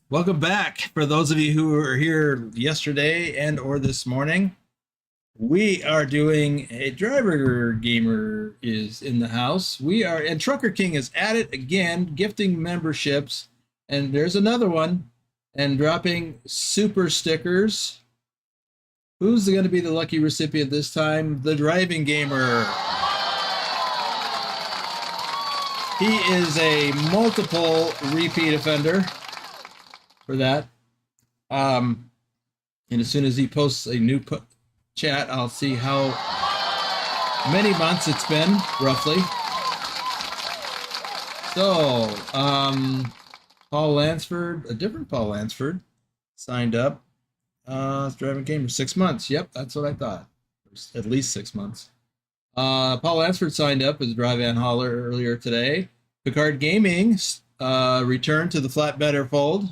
Welcome back. For those of you who were here yesterday and or this morning, we are doing a driver gamer is in the house. And Trucker King is at it again, gifting memberships, and there's another one, and dropping super stickers. Who's going to be the lucky recipient this time? The driving gamer. He is a multiple repeat offender for that. And as soon as he posts a new chat, I'll see how many months it's been, roughly. So, Paul Lansford, a different Paul Lansford, signed up. Driving gamer, 6 months. Yep, that's what I thought. At least 6 months. Paul Lansford signed up as a drive van hauler earlier today. Picard Gaming returned to the flatbedder fold.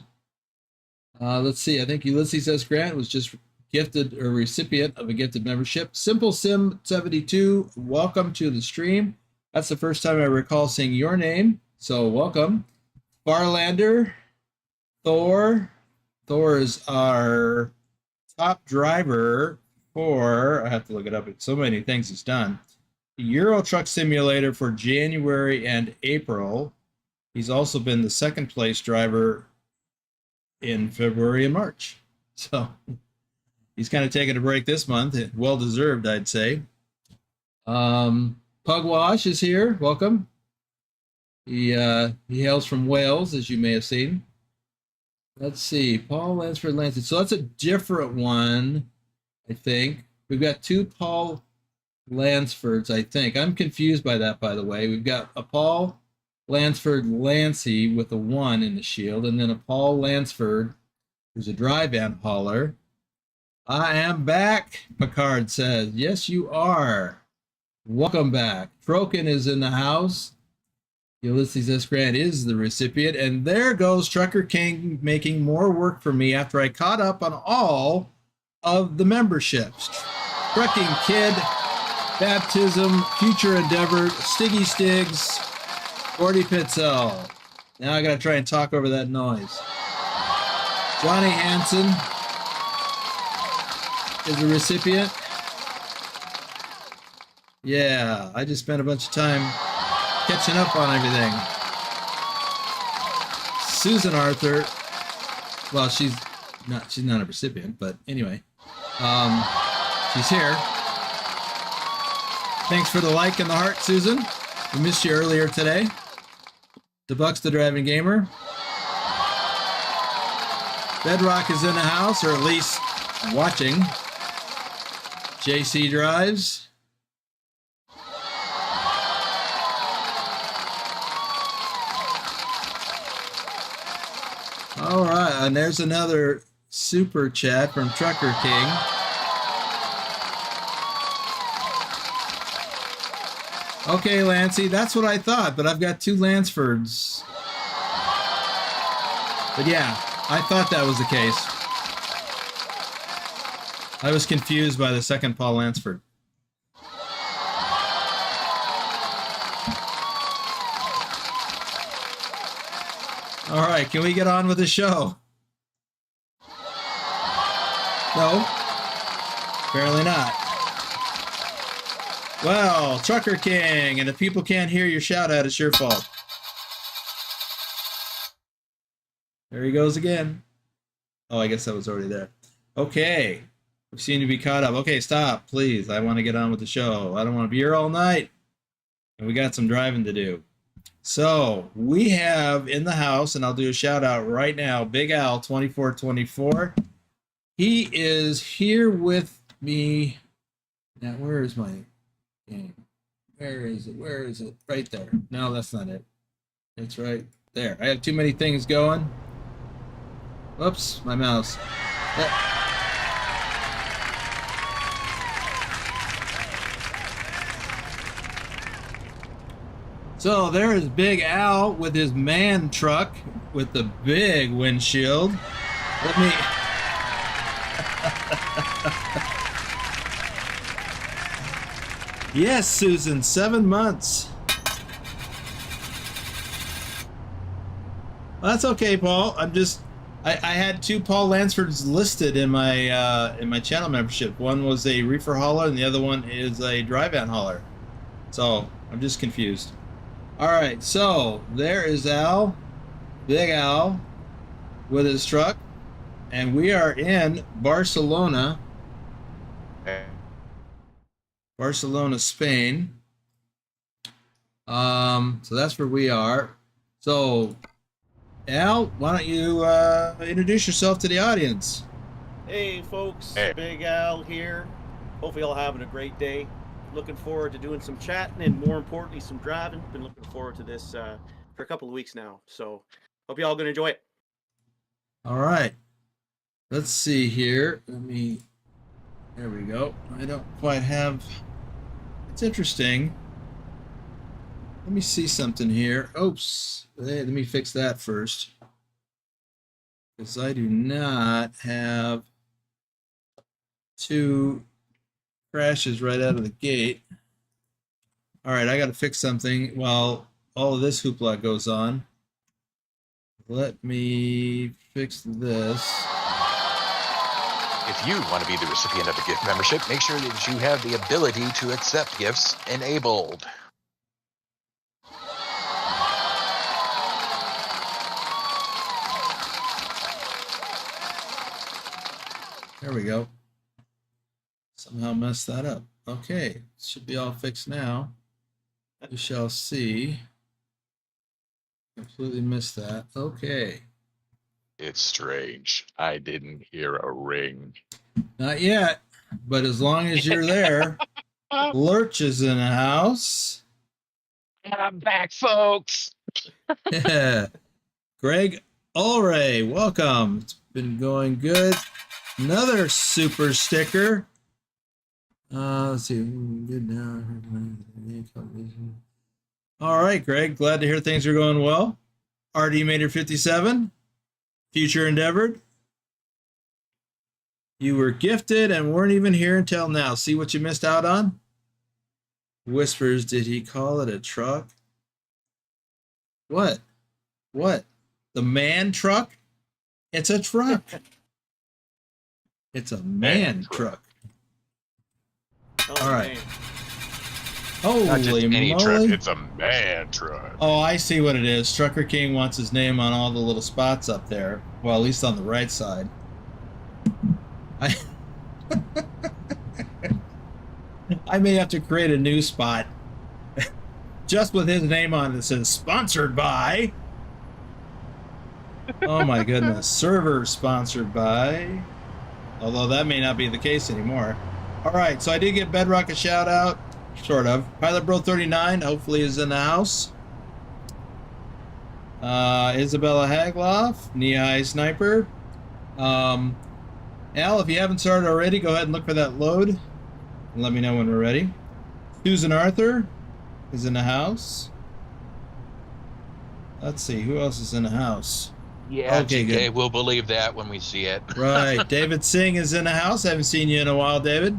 Let's see. I think Ulysses S. Grant was just gifted or recipient of a gifted membership. Simple Sim 72, welcome to the stream. That's the first time I recall seeing your name, so welcome. Barlander, Thor. Thor is our top driver for, I have to look it up, it's so many things he's done. Euro Truck Simulator for January and April. He's also been the second place driver in February and March. So he's kind of taking a break this month. Well deserved, I'd say. Pugwash is here. Welcome. He hails from Wales, as you may have seen. Let's see. Paul Lansford Lansford. So that's a different one, I think. We've got two Paul Lansfords, I think. I'm confused by that, by the way. We've got a Paul Lansford Lancy with a 1 in the shield, and then a Paul Lansford who's a dry van hauler. I am back, Picard says. Yes, you are. Welcome back. Troken is in the house. Ulysses S. Grant is the recipient. And there goes Trucker King making more work for me after I caught up on all of the memberships. Trucking Kid, Baptism, Future Endeavor, Stiggy Stigs, Gordy Pitzel. Now I got to try and talk over that noise. Johnny Hansen is a recipient. Yeah, I just spent a bunch of time catching up on everything. Susan Arthur, well, she's not a recipient, but anyway, she's here. Thanks for the like and the heart, Susan. We missed you earlier today. DeBucks the Driving Gamer. Bedrock is in the house, or at least watching. JC Drives. All right, and there's another super chat from Trucker King. Okay, Lancy, that's what I thought, but I've got two Lansfords. But yeah, I thought that was the case. I was confused by the second Paul Lansford. All right, can we get on with the show? No, apparently not. Well, Trucker King, and if people can't hear your shout out, it's your fault. There he goes again. Oh, I guess that was already there. Okay, we seem to be caught up. Okay, stop, please. I want to get on with the show. I don't want to be here all night. And we got some driving to do. So we have in the house, and I'll do a shout out right now, Big Al 2424. He is here with me. Now, where is my game? Where is it? Where is it? Right there. No, that's not it. It's right there. I have too many things going. Whoops, my mouse. So there is Big Al with his man truck with the big windshield. Let me... Yes, Susan, 7 months. Well, that's okay, Paul. I had two Paul Lansfords listed in my channel membership. One was a reefer hauler, and the other one is a dry van hauler. So I'm just confused. All right, so there is Al, Big Al, with his truck, and we are in Barcelona, Spain. So that's where we are. So, Al, why don't you introduce yourself to the audience? Hey, folks, hey. Big Al here. Hopefully, y'all having a great day. Looking forward to doing some chatting and, more importantly, some driving. Been looking forward to this for a couple of weeks now. So hope you all gonna enjoy it. All right. Let's see here. There we go. I don't quite have. It's interesting. Let me see something here. Oops. Hey, let me fix that first. Because I do not have 2 crashes right out of the gate. All right, I got to fix something while all of this hoopla goes on. Let me fix this. If you want to be the recipient of a gift membership, make sure that you have the ability to accept gifts enabled. There we go. Somehow messed that up. Okay, should be all fixed now. We shall see. Completely missed that. Okay. It's strange. I didn't hear a ring. Not yet, but as long as you're there, Lurch is in the house. I'm back, folks. Yeah. Greg Ulray, welcome. It's been going good. Another super sticker. Let's see. Good now. All right, Greg. Glad to hear things are going well. RD Mater 57. Future endeavored. You were gifted and weren't even here until now. See what you missed out on? Whispers, did he call it a truck? What? What? The man truck? It's a truck. It's a man truck. Oh, All right. man. Not just Holy any moly. truck, it's a man truck. Oh, I see what it is. Trucker King wants his name on all the little spots up there. Well, at least on the right side. I may have to create a new spot just with his name on it that says sponsored by. Oh my goodness. Server sponsored by. Although that may not be the case anymore. All right, so I did get Bedrock a shout out. Sort of. Pilot Bro 39 hopefully is in the house. Isabella Hagloff, Knee-High Sniper. Al, if you haven't started already, go ahead and look for that load and let me know when we're ready. Susan Arthur is in the house. Let's see, who else is in the house? Yeah, okay, TK, good. we'll believe that when we see it. Right, David Singh is in the house. Haven't seen you in a while, David.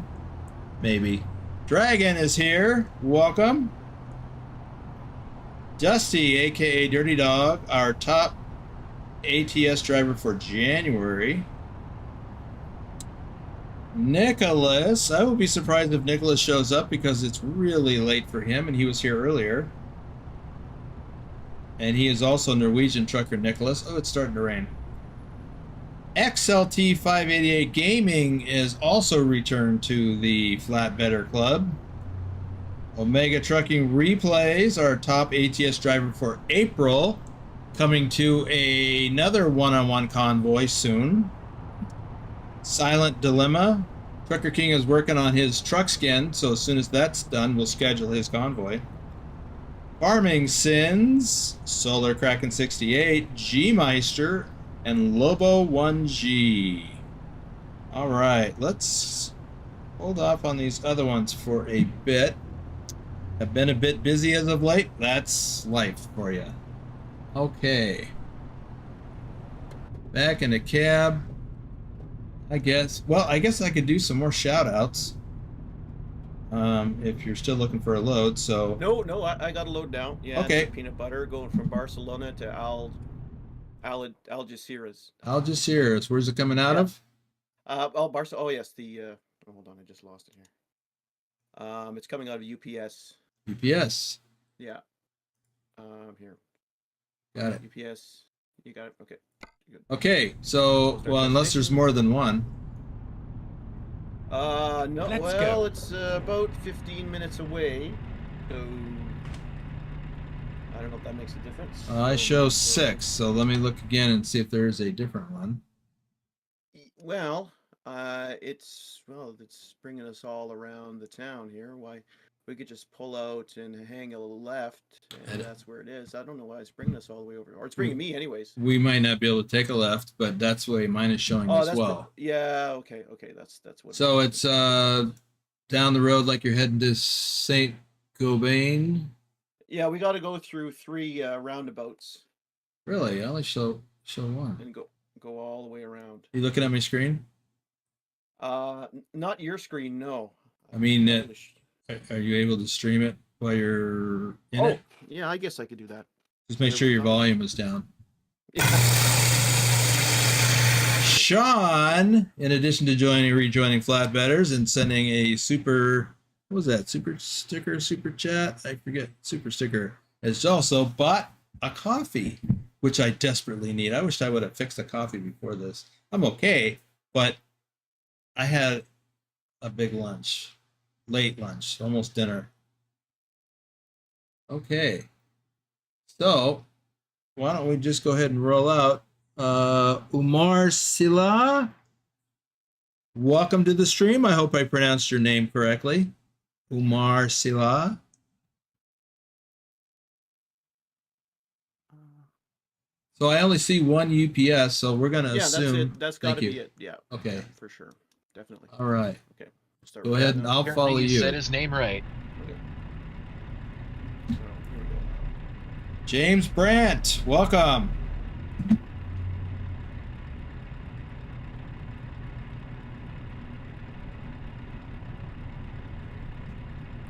Maybe. Dragon is here. Welcome. Dusty, aka Dirty Dog, our top ATS driver for January. Nicholas, I would be surprised if Nicholas shows up because it's really late for him and he was here earlier. And he is also Norwegian trucker Nicholas. Oh, it's starting to rain. XLT 588 Gaming is also returned to the Flatbedder Club. Omega Trucking Replays, our top ATS driver for April, coming to another one-on-one convoy soon. Silent Dilemma. Trucker King is working on his truck skin, so as soon as that's done, we'll schedule his convoy. Farming Sins, Solar Kraken 68, G-Meister, and Lobo 1G. All right, let's hold off on these other ones for a bit. I've been a bit busy as of late. That's life for you. Okay. Back in the cab. I guess. Well, I guess I could do some more shout outs. If you're still looking for a load, so. No, I got a load down. Yeah, okay. Peanut butter going from Barcelona to Algeciras. Algeciras. Where's it coming out of? Oh yes, the hold on, I just lost it here. It's coming out of UPS. UPS. Yeah. Here. Got it. UPS. You got it. Okay. Good. Okay. So, well, unless there's more than one. No. Let's well, go. it's about 15 minutes away. So I don't know if that makes a difference. I show 6, so let me look again and see if there is a different one. Well, it's bringing us all around the town here. Why we could just pull out and hang a left, and that's where it is. I don't know why it's bringing us all the way over, or it's bringing me anyways. We might not be able to take a left, but that's the way mine is showing as that's well. yeah, okay, that's what. So it's down the road like you're heading to Saint Gobain. Yeah, we got to go through 3 roundabouts. Really? I only show one. And go all the way around. You looking at my screen? Not your screen, no. I mean, are you able to stream it while you're in it? Yeah, I guess I could do that. Just make sure your volume is down. Sean, in addition to rejoining Flatbedders and sending a super, what was that? Super sticker, super chat? I forget. Super sticker. Has also bought a coffee, which I desperately need. I wish I would have fixed the coffee before this. I'm okay, but I had a big lunch, late lunch, almost dinner. Okay. So why don't we just go ahead and roll out. Umar Sila, welcome to the stream. I hope I pronounced your name correctly. Umar Sila. So I only see one UPS, so we're going to assume. Yeah, that's it. That's got to be it. Yeah. Okay. Yeah, for sure. Definitely. All right. Okay. Go ahead and I'll follow you. He said his name right. Okay. So, here we go. James Brandt, welcome.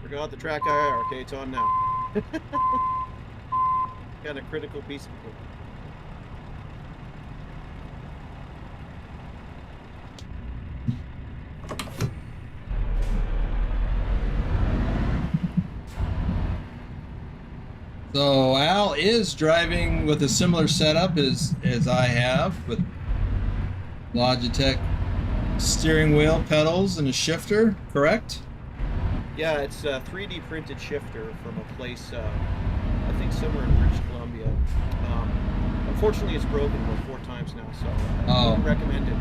Forgot the track IR. Okay, it's on now. Got a critical piece of equipment. So Al is driving with a similar setup as I have, with Logitech steering wheel, pedals, and a shifter, correct? Yeah, it's a 3D printed shifter from a place, I think somewhere in British Columbia. Unfortunately, it's broken about 4 times now, so I wouldn't recommend it.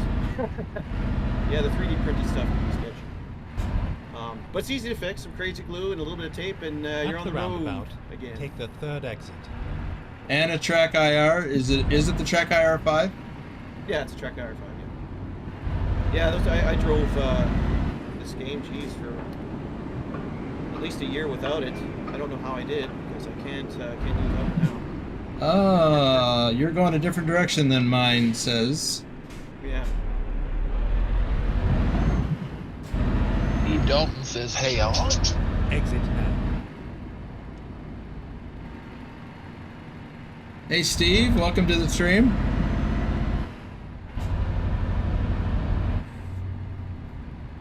Yeah, the 3D printed stuff can be sketchy. But it's easy to fix. Some crazy glue and a little bit of tape, and you're on the road again. Take the 3rd exit. And a track IR. Is it the track IR 5? Yeah, it's a track IR 5. Yeah. Yeah, I drove this game, geez, for at least a year without it. I don't know how I did because I can't use it now. You're going a different direction than mine says. Yeah. Steve Dalton says, "Hey, y'all." Exit now. Hey Steve, welcome to the stream.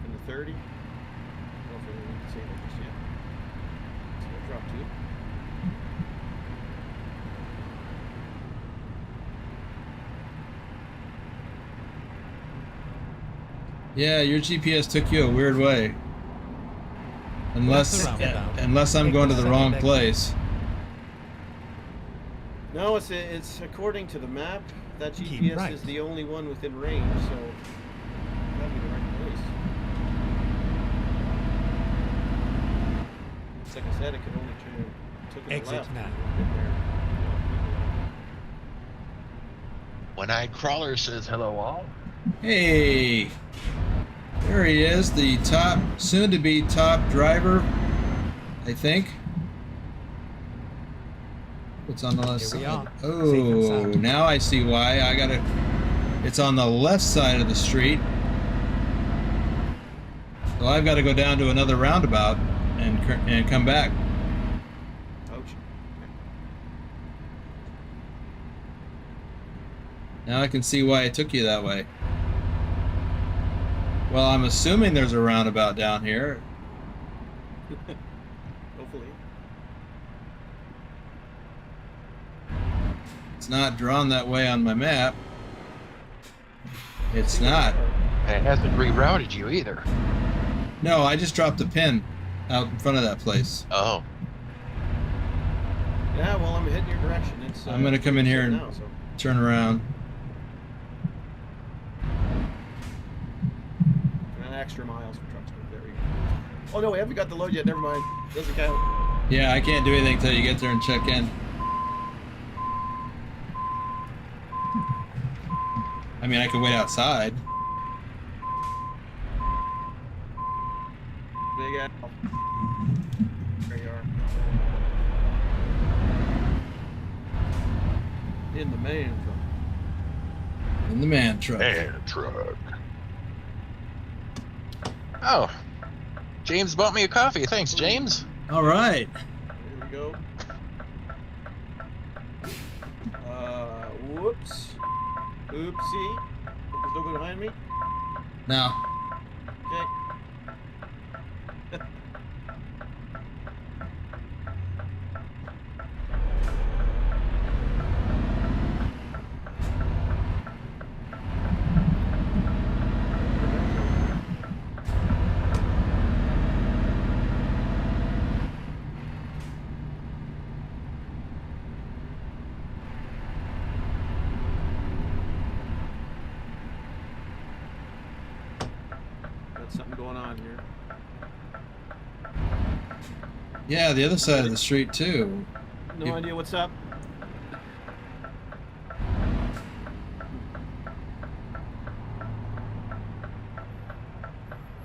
In the 30. I don't know if we need to say that just yet. So we'll drop 2. Yeah, your GPS took you a weird way. Unless I'm going to the wrong place. No, it's according to the map. That Keep GPS right. is the only one within range, so that'd be the right place. It's like I said, it could only took it Exit left. now. One-eyed crawler says, "Hello, all." Hey, there he is, the soon-to-be top driver, I think. It's on the left Here we side. are. Oh, Safe and sound. now I see why. It's on the left side of the street. So I've got to go down to another roundabout and come back. Ouch. Now I can see why it took you that way. Well, I'm assuming there's a roundabout down here. Hopefully. It's not drawn that way on my map. It's not. And it hasn't rerouted you either. No, I just dropped a pin out in front of that place. Oh. Yeah, well, I'm heading your direction. It's. I'm gonna come in here and now, so. turn around. And extra miles for trucks. There you Oh no, we haven't got the load yet. Never mind. Doesn't count. Yeah, I can't do anything until you get there and check in. I mean, I could wait outside. Big Al. There you are. In the man truck. In the man truck. Man truck. Oh, James bought me a coffee. Thanks, James. All right. Here we go. Whoops. Oopsie. There's nobody behind me? Now, Okay. Got something going on here. yeah, the other side of the street too. No You- idea what's up.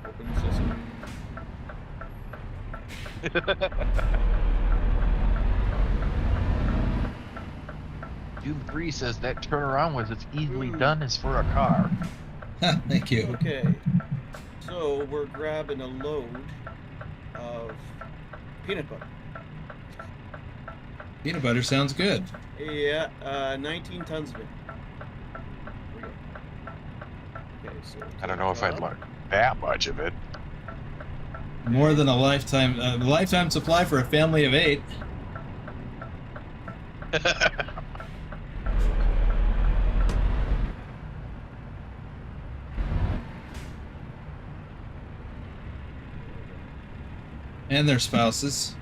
Open sesame. Doom 3 says that turnaround was as easily done as for a car. Thank you. Okay. So we're grabbing a load of peanut butter. Peanut butter sounds good. Yeah, 19 tons of it. Here we go. Okay, so I don't know if I'd like that much of it. More than a lifetime supply for a family of 8. And their spouses.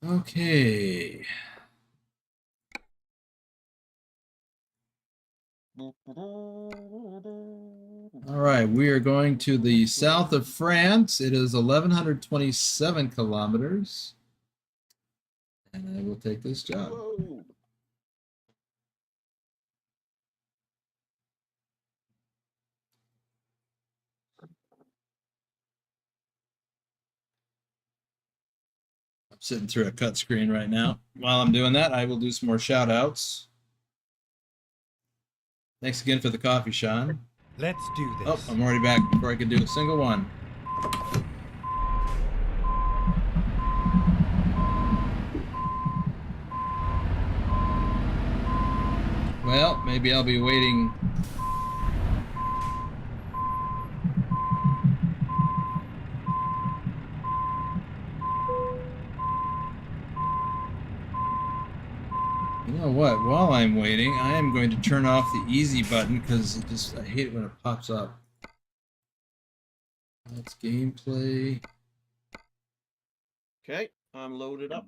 Okay. All right, we are going to the south of France. It is 1,127 kilometers. And I will take this job. Whoa. I'm sitting through a cut screen right now. While I'm doing that, I will do some more shout outs. Thanks again for the coffee, Sean. Let's do this. Oh, I'm already back before I could do a single one. Well, maybe I'll be waiting. You know what? While I'm waiting, I am going to turn off the easy button because I hate it when it pops up. That's gameplay. Okay, I'm loaded up.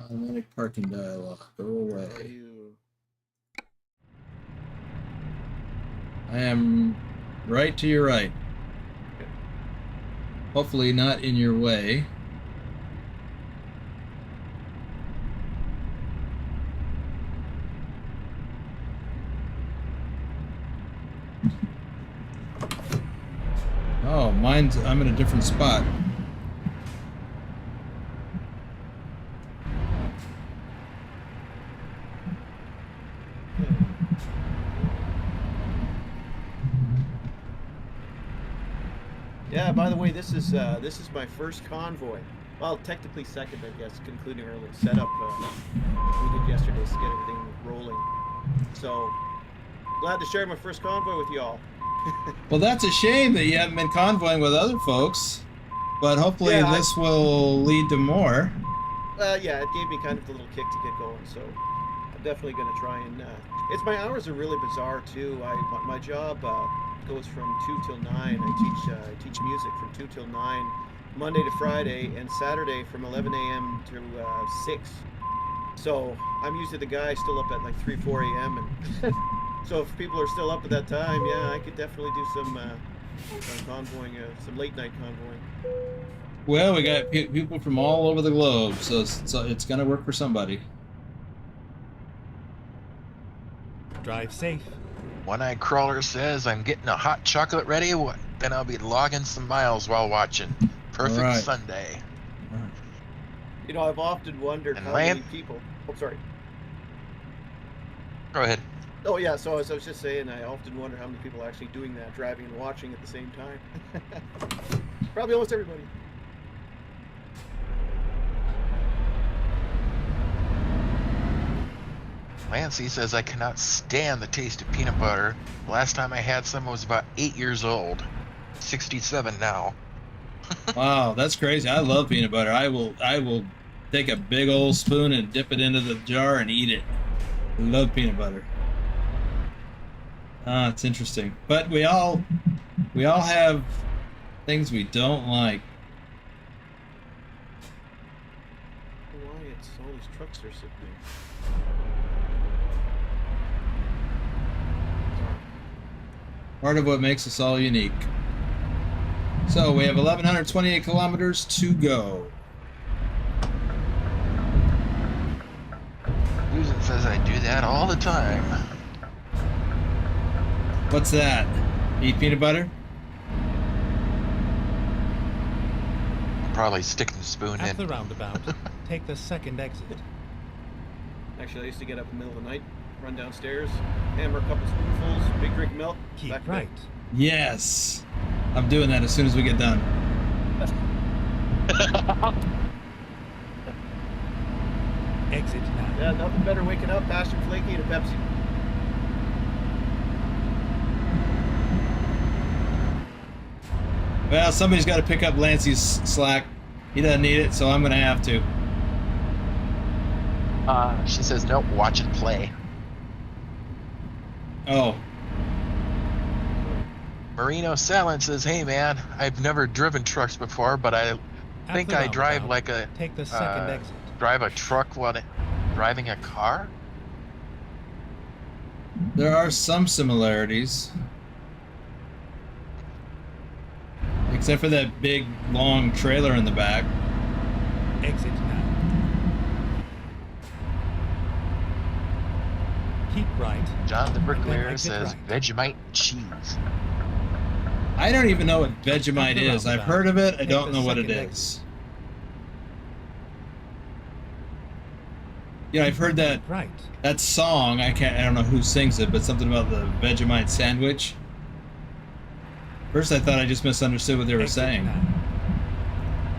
Automatic parking dialog. Go away. You. I am right to your right. Okay. Hopefully not in your way. Oh, I'm in a different spot. Yeah, by the way, this is my first convoy. Well, technically second, I guess, concluding early setup we did yesterday to get everything rolling. So glad to share my first convoy with y'all. Well, that's a shame that you haven't been convoying with other folks, but hopefully Yeah, this will lead to more. Yeah, it gave me kind of the little kick to get going, so I'm definitely going to try and. My hours are really bizarre too. My job goes from 2 till 9. I teach music from 2 till 9, Monday to Friday, and Saturday from 11 a.m. to 6. So I'm usually the guy still up at like 3, 4 a.m. and So if people are still up at that time, yeah, I could definitely do some convoying, some late night convoying. Well, we got people from all over the globe, so it's gonna work for somebody. Drive safe. One-eyed crawler says, I'm getting a hot chocolate ready. Then I'll be logging some miles while watching. Perfect Right. Sunday. You know, I've often wondered And how Lan? many people. Oh, sorry. Go ahead. Oh yeah. So as I was just saying, I often wonder how many people are actually doing that, driving and watching at the same time. Probably almost everybody. Lancy says, I cannot stand the taste of peanut butter. The last time I had some, I was about 8 years old. 67 now. Wow, that's crazy. I love peanut butter. I will take a big old spoon and dip it into the jar and eat it. I love peanut butter. It's interesting. But we all have things we don't like. Why it's all these trucks are sitting there. Part of what makes us all unique. So we have 1,128 kilometers to go. Susan says I do that all the time. What's that? Eat peanut butter? Probably sticking the spoon At in. the roundabout, take the second exit. Actually, I used to get up in the middle of the night, run downstairs, hammer a couple spoonfuls, big drink of milk. Keep back to right. bed. Yes. I'm doing that as soon as we get done. Exit now. Yeah, nothing better waking up, Passion Flaky and a Pepsi. Well, somebody's got to pick up Lancey's slack. He doesn't need it, so I'm going to have to. She says, nope, watch it play. Oh. Marino Salin says, hey man, I've never driven trucks before, but I At think the I drive roundabout, like a take the second exit. drive a truck while driving a car. There are some similarities. Except for that big, long trailer in the back. Exit now. Keep right. John the Bricklayer exit says, right. Vegemite cheese. I don't even know what Vegemite At the is. I've roundabout, heard of it. I take don't the know what it second is. exit. You know, I've heard that Right. that song. I don't know who sings it, but something about the Vegemite sandwich. First, I thought I just misunderstood what they were Exit saying. now.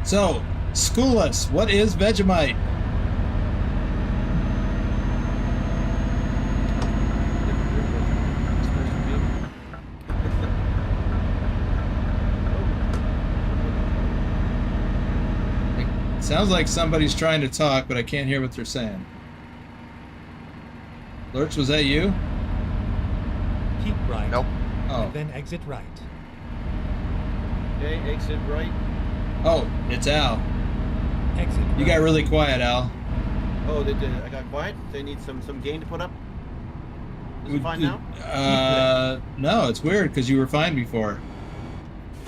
So, school us. What is Vegemite? It sounds like somebody's trying to talk, but I can't hear what they're saying. Lurch, was that you? Keep right. Nope. Oh. And then exit right. Okay, exit right. Oh, it's Al. Exit You right. got really quiet, Al. Oh, I got quiet. They need some gain to put up. Is it fine now? No, it's weird because you were fine before.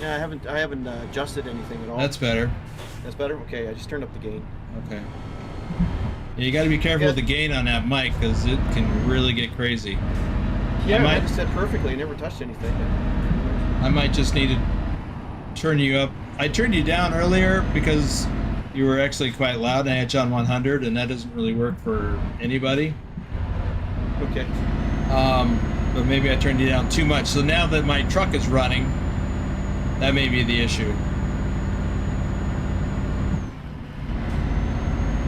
Yeah, I haven't adjusted anything at all. That's better. That's better. Okay, I just turned up the gain. Okay. Yeah, you got to be careful with the gain on that mic because it can really get crazy. Yeah, I might- had it set perfectly. I never touched anything. I might just need to turn you up. I turned you down earlier because you were actually quite loud and I had you on 100 and that doesn't really work for anybody. Okay. But maybe I turned you down too much. So now that my truck is running, that may be the issue.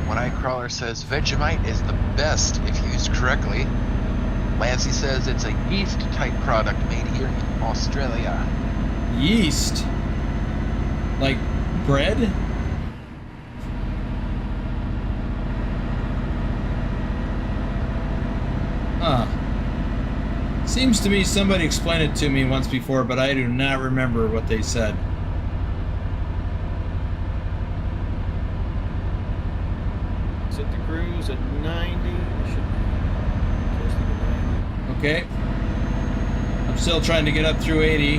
One-eyed crawler says, Vegemite is the best if used correctly. Lancy says it's a yeast-type product made here in Australia. Yeast? Like bread? Huh. Seems to me somebody explained it to me once before, but I do not remember what they said. Set the cruise at 90. I should be close to the 90. Okay. I'm still trying to get up through 80.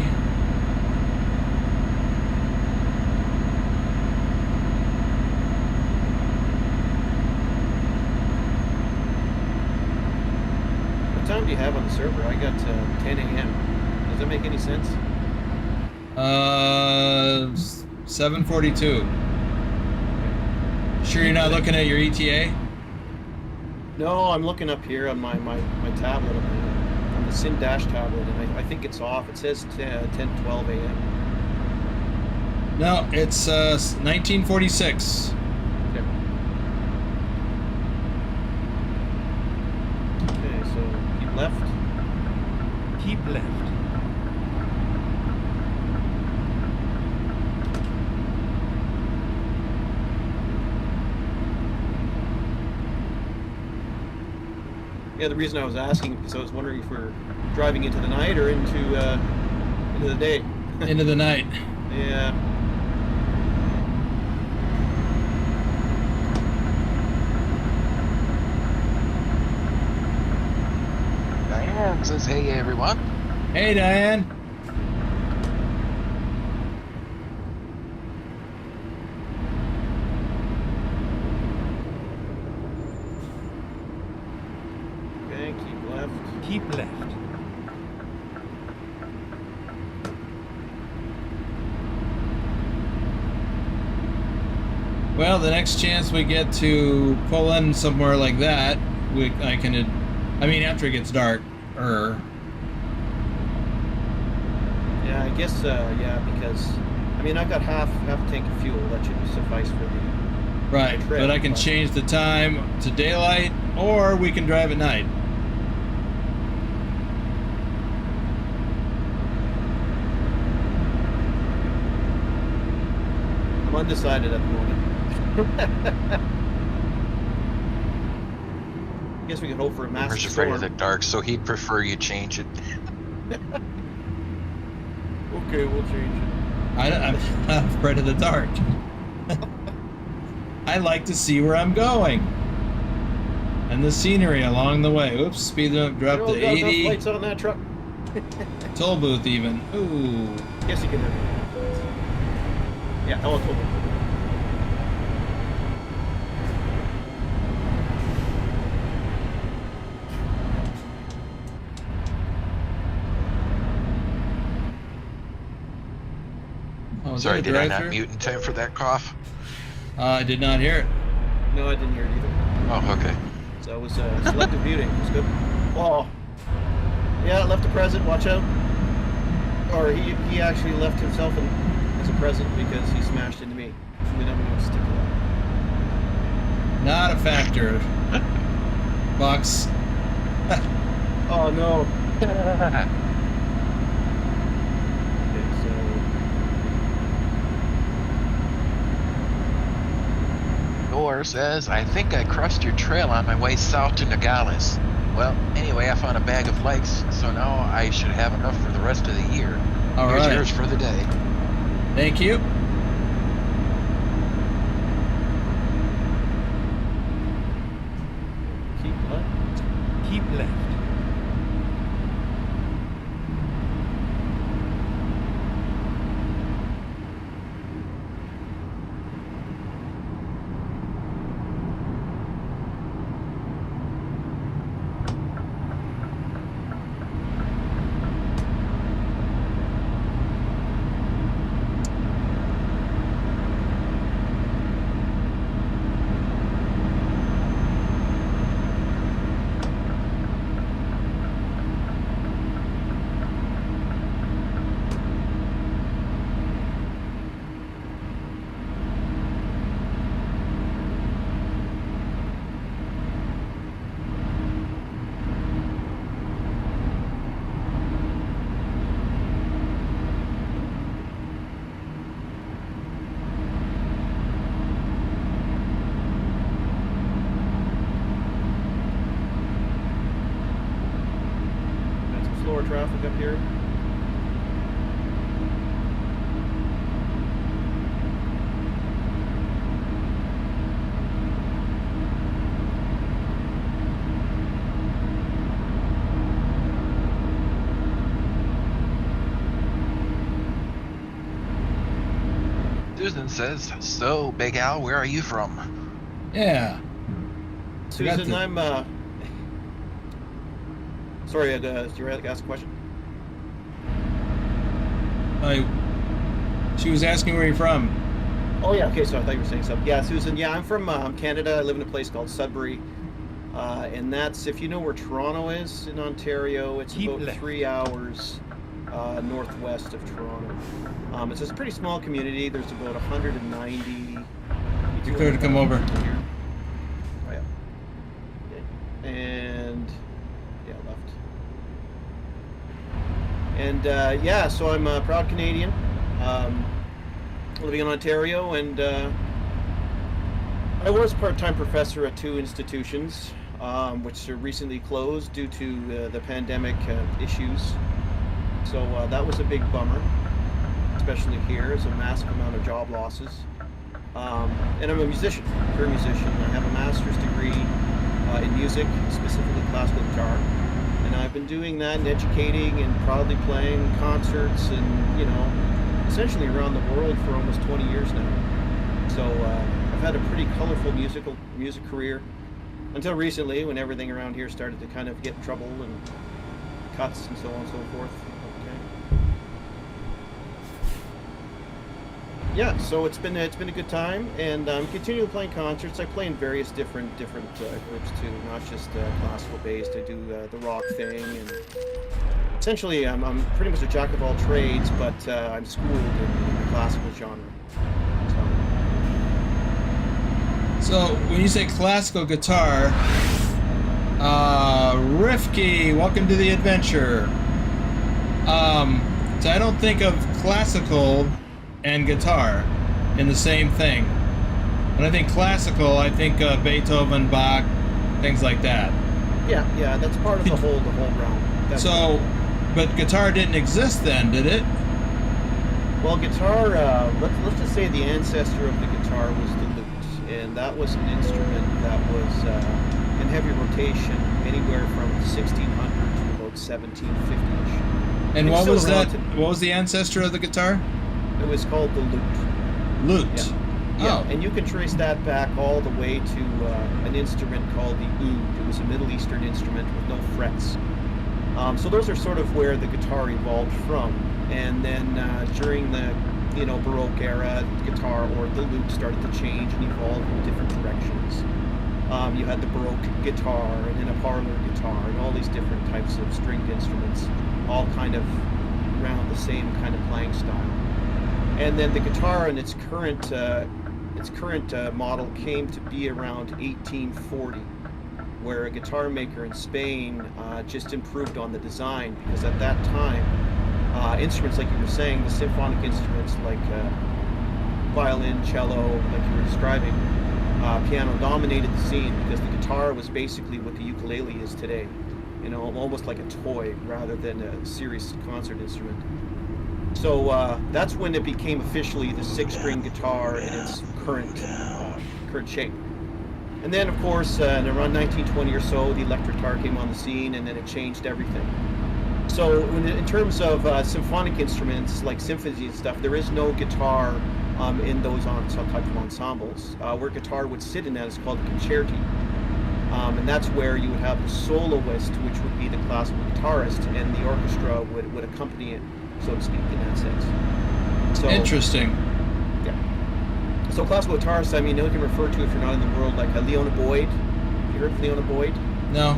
What time do you have on the server? I got 10 a.m. Does that make any sense? 7:42. Sure you're not looking at your ETA? No, I'm looking up here on my tablet, on the Sim Dash tablet, and I think it's off. It says 10:12 a.m. No, it's 1946. Okay, so keep left. Keep left. Yeah, the reason I was asking because I was wondering if we're driving into the night or into the day. Into the night. Yeah. Diane says, hey, everyone. Hey, Diane. Okay, keep left. Keep left. Well, the next chance we get to pull in somewhere like that, I mean, after it gets dark, Yeah, I guess yeah, because I mean I've got half a tank of fuel. That should suffice for the right, trip, but I can change the time to daylight, or we can drive at night. I'm undecided at the moment. I guess we can hope for a massive Where's afraid of the storm. dark, so he'd prefer you change it. Okay, we'll change it. I'm afraid of the dark. I like to see where I'm going. And the scenery along the way. Oops, speed limit dropped to 80. Lights on that truck. Toll booth even. Ooh. Yes, you can have it. Yeah, toll booth. Oh, Sorry, did I not drive-thru? mute in time for that cough? I did not hear it. No, I didn't hear it either. Oh, okay. So it was selective muting. It was good. Oh, yeah, left a present. Watch out. Or he actually left himself as a present because he smashed into me. And then I'm going to stick to that. Not a factor. Box. Oh no. Okay, so Thor says, I think I crossed your trail on my way south to Nogales. Well, anyway, I found a bag of likes, so now I should have enough for the rest of the year. All Here's right. yours for the day. Thank you. keep left. Keep left. Got some slower traffic up here. Susan says, "So, Big Al, where are you from?" Yeah. Susan, to- I'm sorry, did you ask a question? She was asking where you're from. Oh yeah, okay, so I thought you were saying something. Yeah, Susan, yeah, I'm from Canada. I live in a place called Sudbury. And that's, if you know where Toronto is in Ontario, it's Keep about left. 3 hours northwest of Toronto. It's a pretty small community. There's about 190. You could come over. Here. Oh, yeah. Okay. And yeah, left. And yeah, so I'm a proud Canadian, living in Ontario, and I was part-time professor at 2 institutions, which are recently closed due to the pandemic issues. So that was a big bummer, especially here. There's a massive amount of job losses. And I'm a musician, career musician. I have a master's degree in music, specifically classical guitar. And I've been doing that and educating and proudly playing concerts and, you know, essentially around the world for almost 20 years now. So I've had a pretty colorful music career until recently, when everything around here started to kind of get in trouble and cuts and so on and so forth. Okay. Yeah, so it's been a good time, and I'm continuing playing concerts. I play in various different groups too, not just classical based. I do the rock thing, and essentially I'm pretty much a jack of all trades, but I'm schooled in the classical genre. So when you say classical guitar, Rifki, welcome to the adventure. So I don't think of classical and guitar in the same thing. When I think classical, I think Beethoven, Bach, things like that. Yeah, that's part of the whole realm. So, but guitar didn't exist then, did it? Well, guitar, let's just say the ancestor of the guitar was the lute, and that was an instrument that was in heavy rotation anywhere from 1600 to about 1750-ish. And It's what still was around that? What was the ancestor of the guitar? It was called the lute. Lute. Yeah. Oh. Yeah, and you can trace that back all the way to an instrument called the oud. It was a Middle Eastern instrument with no frets. So those are sort of where the guitar evolved from. And then during the Baroque era, the guitar or the lute started to change and evolve in different directions. You had the Baroque guitar and then a parlor guitar and all these different types of stringed instruments, all kind of around the same kind of playing style. And then the guitar in its current model came to be around 1840, where a guitar maker in Spain just improved on the design, because at that time, instruments like you were saying, the symphonic instruments like violin, cello, like you were describing, piano dominated the scene, because the guitar was basically what the ukulele is today, almost like a toy rather than a serious concert instrument. So that's when it became officially the 6-string guitar in its current shape. And then, of course, in around 1920 or so, the electric guitar came on the scene, and then it changed everything. So in terms of symphonic instruments like symphonies and stuff, there is no guitar in those type of ensembles. Where guitar would sit in that is called the concerti. And that's where you would have the soloist, which would be the classical guitarist, and the orchestra would accompany it, so to speak, in that sense. So, interesting. Yeah. So classical guitarists, I mean, you can refer to, if you're not in the world, like Leona Boyd. Have you heard of Leona Boyd? No.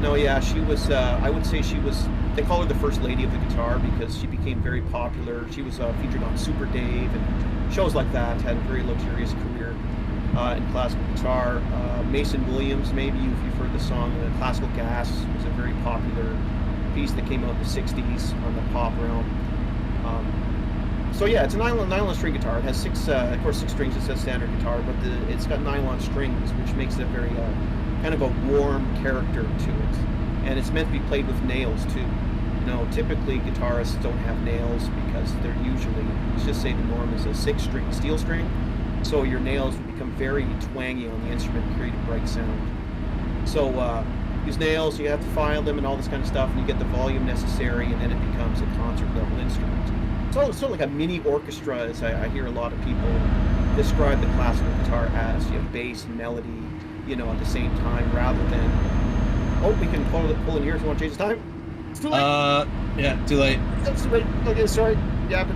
No, yeah, she was, I would say she was, they call her the first lady of the guitar because she became very popular. She was featured on Super Dave and shows like that, had a very luxurious career in classical guitar. Mason Williams, maybe, if you've heard the song Classical Gas, was a very popular piece that came out in the 60s on the pop realm. So yeah, it's a nylon string guitar. It has 6 strings. It says standard guitar, but it's got nylon strings, which makes it a very kind of a warm character to it. And it's meant to be played with nails too. Typically guitarists don't have nails because they're usually, let's just say the norm is a 6-string steel string. So your nails would become very twangy on the instrument and create a bright sound. So use nails, you have to file them and all this kind of stuff, and you get the volume necessary, and then it becomes a concert level instrument. it's sort of like a mini orchestra, as I hear a lot of people describe the classical guitar as. You have bass and melody, at the same time, rather than. Oh, we can pull in here if you want to change the time. It's too late. Yeah, too late. It's too late. Okay, sorry. Yeah.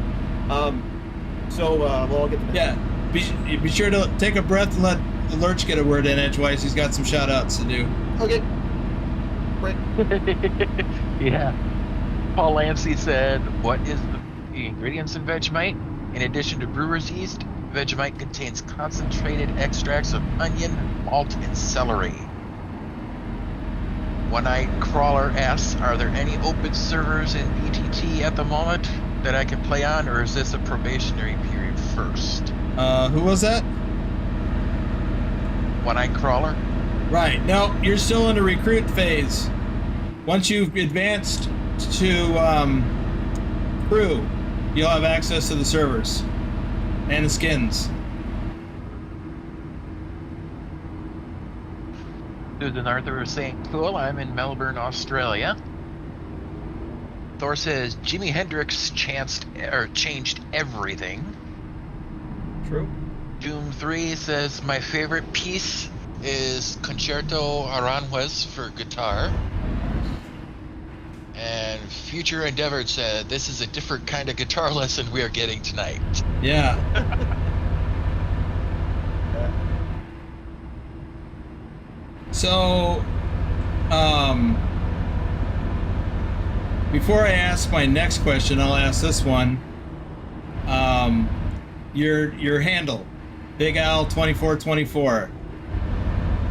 So I'll get to that. Yeah, be sure to take a breath and let the Lurch get a word in edgewise. He's got some shout outs to do. Okay. Right. Yeah. Paul Lancey said, what is the ingredients in Vegemite? In addition to brewer's yeast, Vegemite contains concentrated extracts of onion, malt, and celery. One-Eyed Crawler asks, are there any open servers in BTT at the moment that I can play on, or is this a probationary period first? Who was that? One-Eyed Crawler? Right. No, you're still in the recruit phase. Once you've advanced to crew, you'll have access to the servers and the skins. Susan Arthur is saying, cool, I'm in Melbourne, Australia. Thor says, Jimi Hendrix changed everything. True. Doom 3 says, my favorite piece is Concerto Aranjuez for guitar. And Future Endeavored said, this is a different kind of guitar lesson we are getting tonight. Yeah. So, before I ask my next question, I'll ask this one. Your handle, Big Al 2424.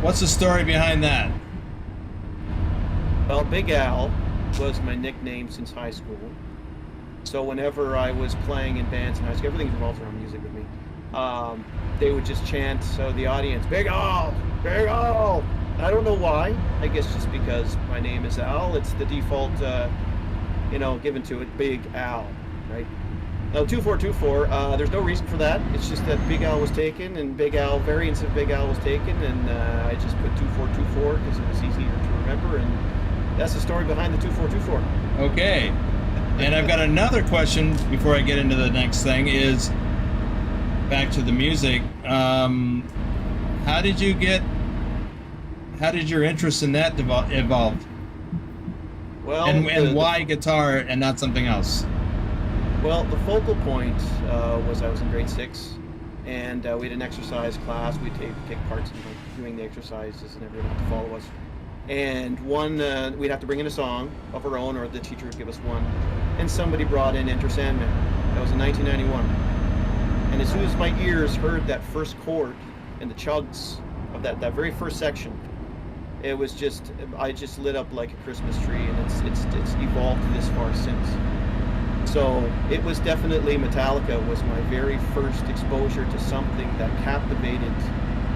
What's the story behind that? Well, Big Al was my nickname since high school. So whenever I was playing in bands in high school, everything revolves around music with me. They would just chant, so the audience, Big Al, Big Al. I don't know why. I guess just because my name is Al. It's the default, given to it, Big Al, right? Now, 2424, there's no reason for that. It's just that Big Al was taken, and Big Al, variants of Big Al was taken, and I just put 2424 because it was easier to remember, and that's the story behind the 2424. Okay. And I've got another question before I get into the next thing is back to the music. How did your interest in that evolve? Well, and why guitar and not something else? Well, the focal point was I was in grade 6, and we had an exercise class. We'd take parts in doing the exercises, and everyone had to follow us. And we'd have to bring in a song of our own, or the teacher would give us one. And somebody brought in Enter Sandman. That was in 1991. And as soon as my ears heard that first chord and the chugs of that very first section, it was I just lit up like a Christmas tree, and it's evolved to this far since. So it was definitely Metallica was my very first exposure to something that captivated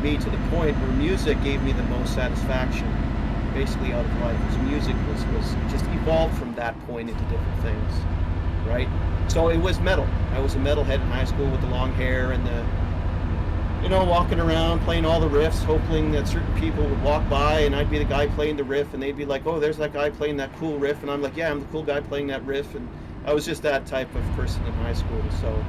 me to the point where music gave me the most satisfaction, basically out of life. Because music was just evolved from that point into different things, right? So it was metal. I was a metalhead in high school with the long hair and the, walking around playing all the riffs, hoping that certain people would walk by and I'd be the guy playing the riff, and they'd be like, oh, there's that guy playing that cool riff, and I'm like, yeah, I'm the cool guy playing that riff. And I was just that type of person in high school. So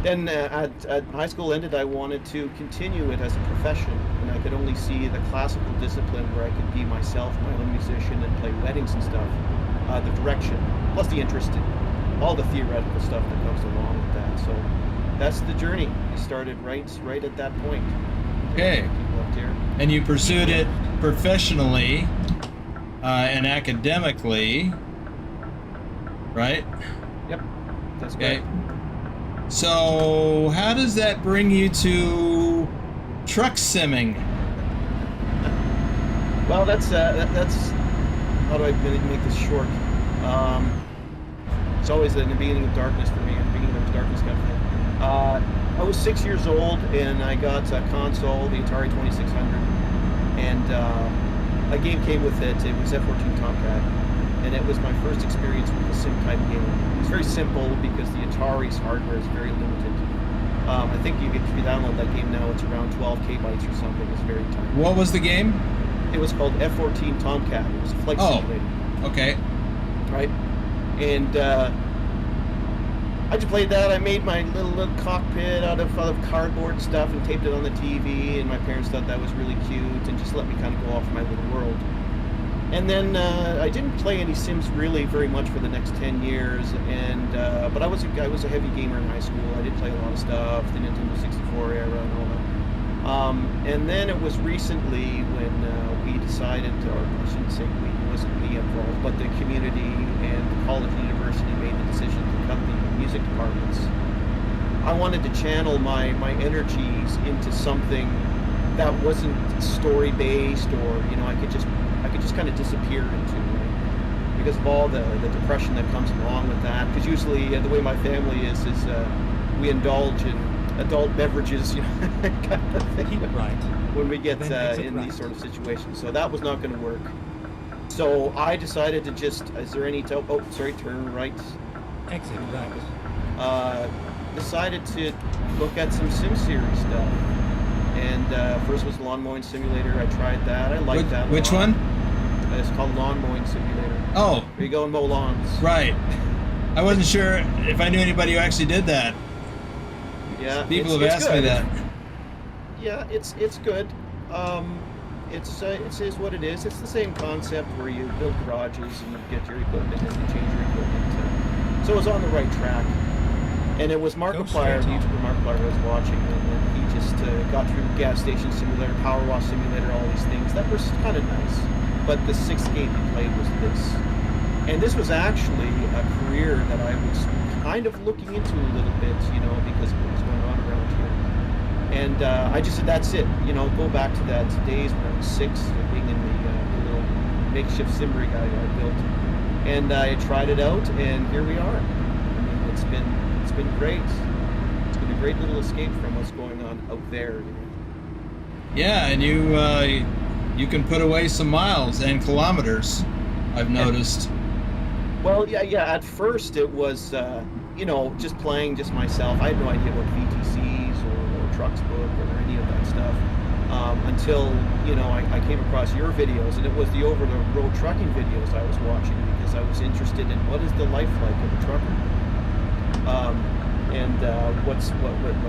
then at high school ended, I wanted to continue it as a profession, and I could only see the classical discipline where I could be myself, my own musician, and play weddings and stuff, the direction, plus the interest in all the theoretical stuff that comes along with that. So that's the journey. I started right at that point. Okay. And you pursued it professionally and academically, right? Yep. That's okay. Great. So how does that bring you to truck simming? Well, that's how do I make this short? It's always in the beginning of darkness for me. At the beginning of darkness kind of thing. I was 6 years old, and I got a console, the Atari 2600, and a game came with it. It was F-14 Tomcat, and it was my first experience with a sim-type game. It was very simple because the Atari's hardware is very limited. I think if you download that game now, it's around 12 kbytes or something. It's very tiny. What was the game? It was called F-14 Tomcat. It was a flight simulator. Okay. Right? And I just played that. I made my little cockpit out of cardboard stuff and taped it on the TV, and my parents thought that was really cute and just let me kind of go off in my little world. And then I didn't play any Sims really very much for the next 10 years, and but I was a heavy gamer in high school. I did play a lot of stuff, the Nintendo 64 era and all that. And then it was recently when we decided, or I shouldn't say we, it wasn't me involved, but the community and the college and university made the decision to cut the music departments. I wanted to channel my energies into something that wasn't story based, or I could just kind of disappear into, right? Because of all the depression that comes along with that. Because usually the way my family is we indulge in adult beverages, kind of thing, Keep right. when we get Then in exit these right. sort of situations. So that was not going to work. So I decided to just, is there any, turn right. Exit right. Decided to look at some Sim series stuff. And first was Lawn Mowing Simulator. I tried that. I liked that a Which lot. one? It's called Lawn Mowing Simulator. Oh, Where you go and mow lawns. right. I wasn't sure if I knew anybody who actually did that. Yeah, People have it's asked me good. that. Yeah, it's good. It is what it is. It's the same concept where you build garages and you get your equipment and you change your equipment. So it was on the right track. And it was Markiplier, the straight on. YouTuber Markiplier I was watching, and then he just got through Gas Station Simulator, Power Wash Simulator, all these things. That was kind of nice. But the sixth game he played was this. And this was actually a career that I was kind of looking into a little bit, because of what was going on around here. And I just said, that's it. Go back to that days when I was 6, being in the little makeshift sim rig I built. And I tried it out, and here we are. I mean, it's been great. It's been a great little escape from what's going on out there. Yeah, and you can put away some miles and kilometers, I've noticed. Well, yeah. At first, it was just playing just myself. I had no idea about VTCs or Trucks Book or any of that stuff until I came across your videos, and it was the over-the-road trucking videos I was watching because I was interested in what is the life like of a trucker. And what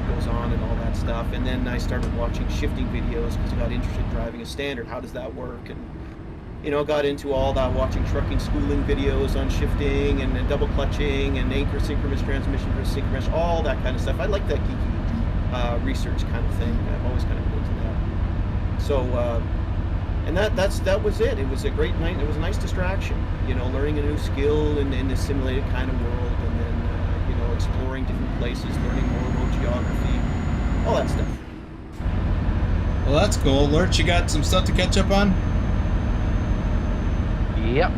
goes on and all that stuff. And then I started watching shifting videos because I got interested in driving a standard. How does that work? And got into all that, watching trucking schooling videos on shifting and double clutching and anchor synchronous transmission versus synchronous, all that kind of stuff. I like that geeky research kind of thing. I've always kind of been into that. So, and that was it. It was a great night. It was a nice distraction, learning a new skill in a simulated kind of world, and then exploring different places, learning more about geography, all that stuff. Well, that's cool. Lurch, you got some stuff to catch up on? Yep.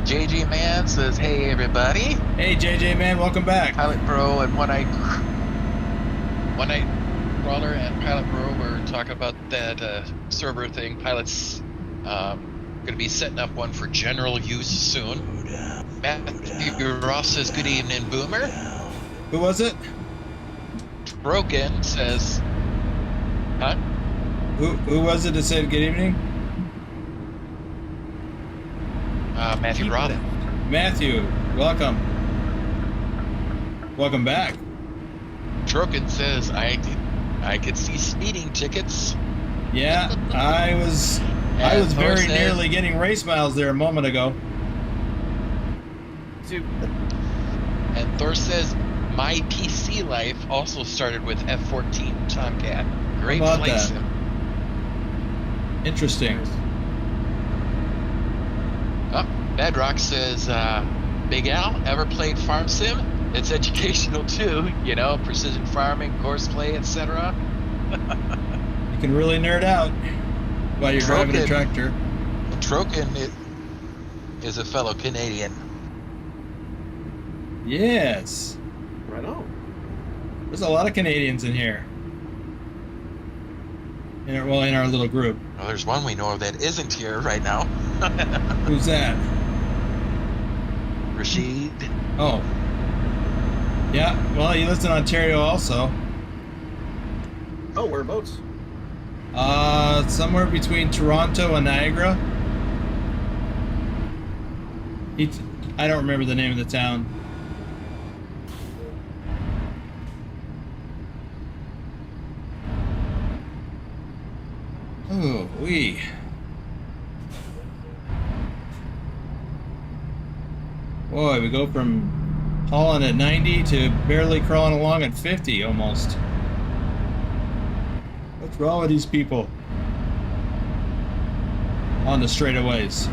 JJ Man says, hey everybody. Hey, JJ man, welcome back. Pilot Bro and One Night Crawler and Pilot Bro were talking about that server thing. Pilot's going to be setting up one for general use soon. Matthew Ross says, good evening, Boomer. Who was it? Broken says, huh? Who was it that said good evening? Matthew Keep Roth. left. Matthew, welcome. Welcome back. Troken says, I could see speeding tickets. Yeah, I was And Thor very says- nearly getting race miles there a moment ago. Dude, And Thor says, my PC life also started with F-14 Tomcat. Great How about flight that? sim. Interesting. Oh, Bedrock says, Big Al, ever played Farm Sim? It's educational too, precision farming, horseplay, etc. You can really nerd out while you're driving a Troken. tractor. Troken is a fellow Canadian. Yes. right on. There's a lot of Canadians in here. In our little group. Well, there's one we know of that isn't here right now. Who's that? Rashid. Oh. Yeah, well, he lives in Ontario also. Oh, whereabouts? Somewhere between Toronto and Niagara. I don't remember the name of the town. Oh, Boy, we go from hauling at 90 to barely crawling along at 50 almost. What's wrong with these people? On the straightaways.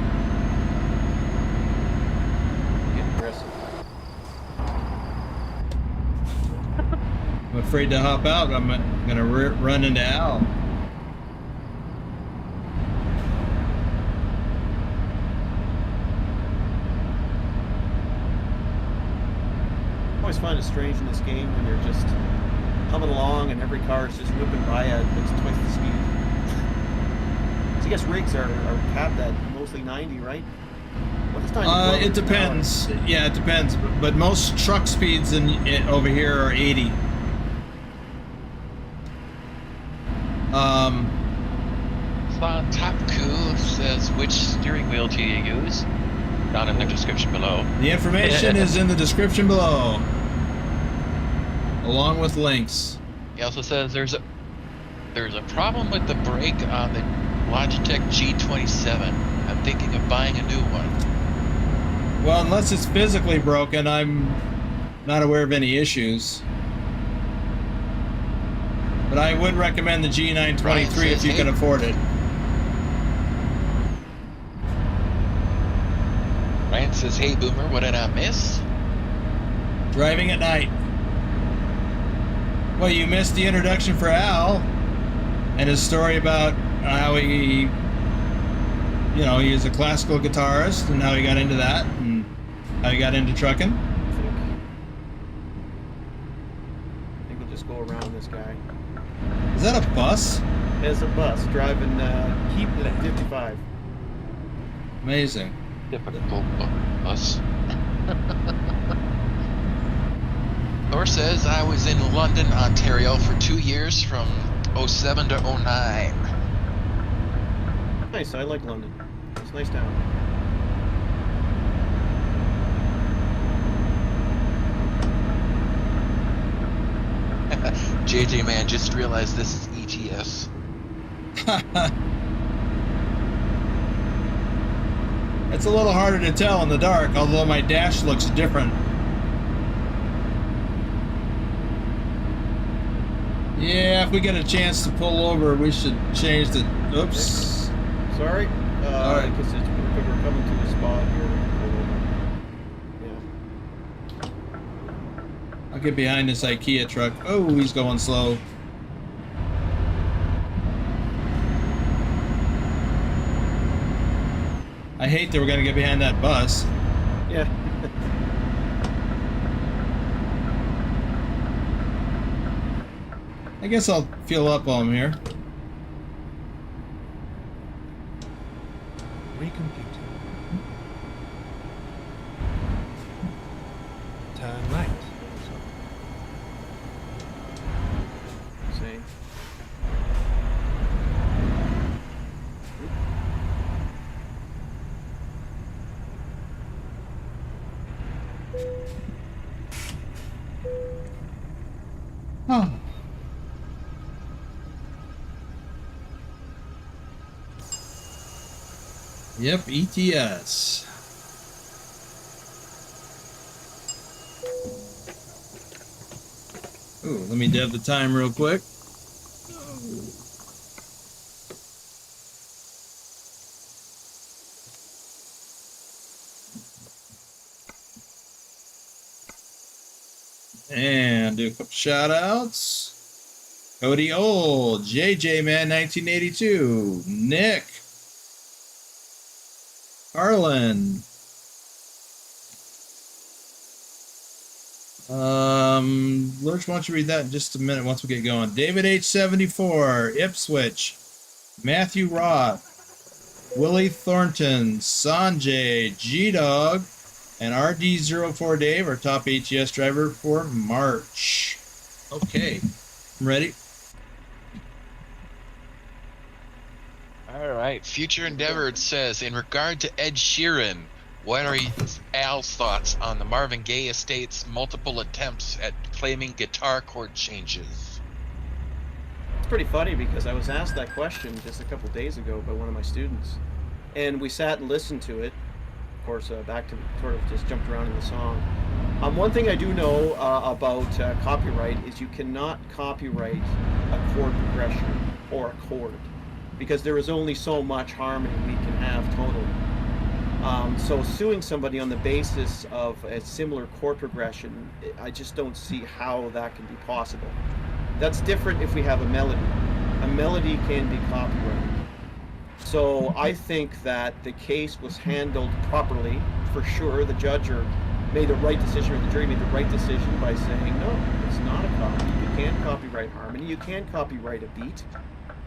Getting aggressive. I'm afraid to hop out. I'm gonna run into Al. I always find it strange in this game when you're just humming along and every car is just whipping by at twice the speed. So I guess rigs are capped at mostly 90, right? What is 90? It depends. Yeah, it depends. But most truck speeds over here are 80. Thon Top Coup says, which steering wheel do you use? Down in the description below. The information is in the description below, along with links. He also says there's a problem with the brake on the Logitech G27. I'm thinking of buying a new one. Well, unless it's physically broken, I'm not aware of any issues. But I would recommend the G923 if you can afford it. Ryan says, hey Boomer, what did I miss? Driving at night. Well, you missed the introduction for Al and his story about how he is a classical guitarist and how he got into that and how he got into trucking. I think we'll just go around this guy. Is that a bus? There's a bus driving Keep left. 55. Amazing. Difficult bus. Thor says, I was in London, Ontario for 2 years from 07 to 09. Nice, I like London. It's a nice town. JJ man, just realized this is ETS. It's a little harder to tell in the dark, although my dash looks different. Yeah, if we get a chance to pull over, we should change the... Oops. Sorry, Alright. because we're coming to a spot here. Yeah. I'll get behind this IKEA truck. Oh, he's going slow. I hate that we're going to get behind that bus. Yeah. I guess I'll fuel up while I'm here. Recomputing. Turn right. Same. Oh. Yep, ETS. Ooh, let me dev the time real quick. And do a couple shout outs. Cody Old, JJ Man 1982, Nick, Harlan, Lurch, why don't you read that in just a minute once we get going. David H74, Ipswich, Matthew Roth, Willie Thornton, Sanjay, G-Dog, and RD04 Dave, our top ATS driver for March. Okay, I'm ready. All right. Future Endeavor says, in regard to Ed Sheeran, what are Al's thoughts on the Marvin Gaye estate's multiple attempts at claiming guitar chord changes? It's pretty funny because I was asked that question just a couple days ago by one of my students, and we sat and listened to it. Of course, back to sort of just jumped around in the song. One thing I do know about copyright is you cannot copyright a chord progression or a chord, because there is only so much harmony we can have total. So suing somebody on the basis of a similar chord progression, I just don't see how that can be possible. That's different if we have a melody. A melody can be copyrighted. So I think that the case was handled properly, for sure. The judge made the right decision, or the jury made the right decision by saying, no, it's not a copy. You can't copyright harmony. You can't copyright a beat.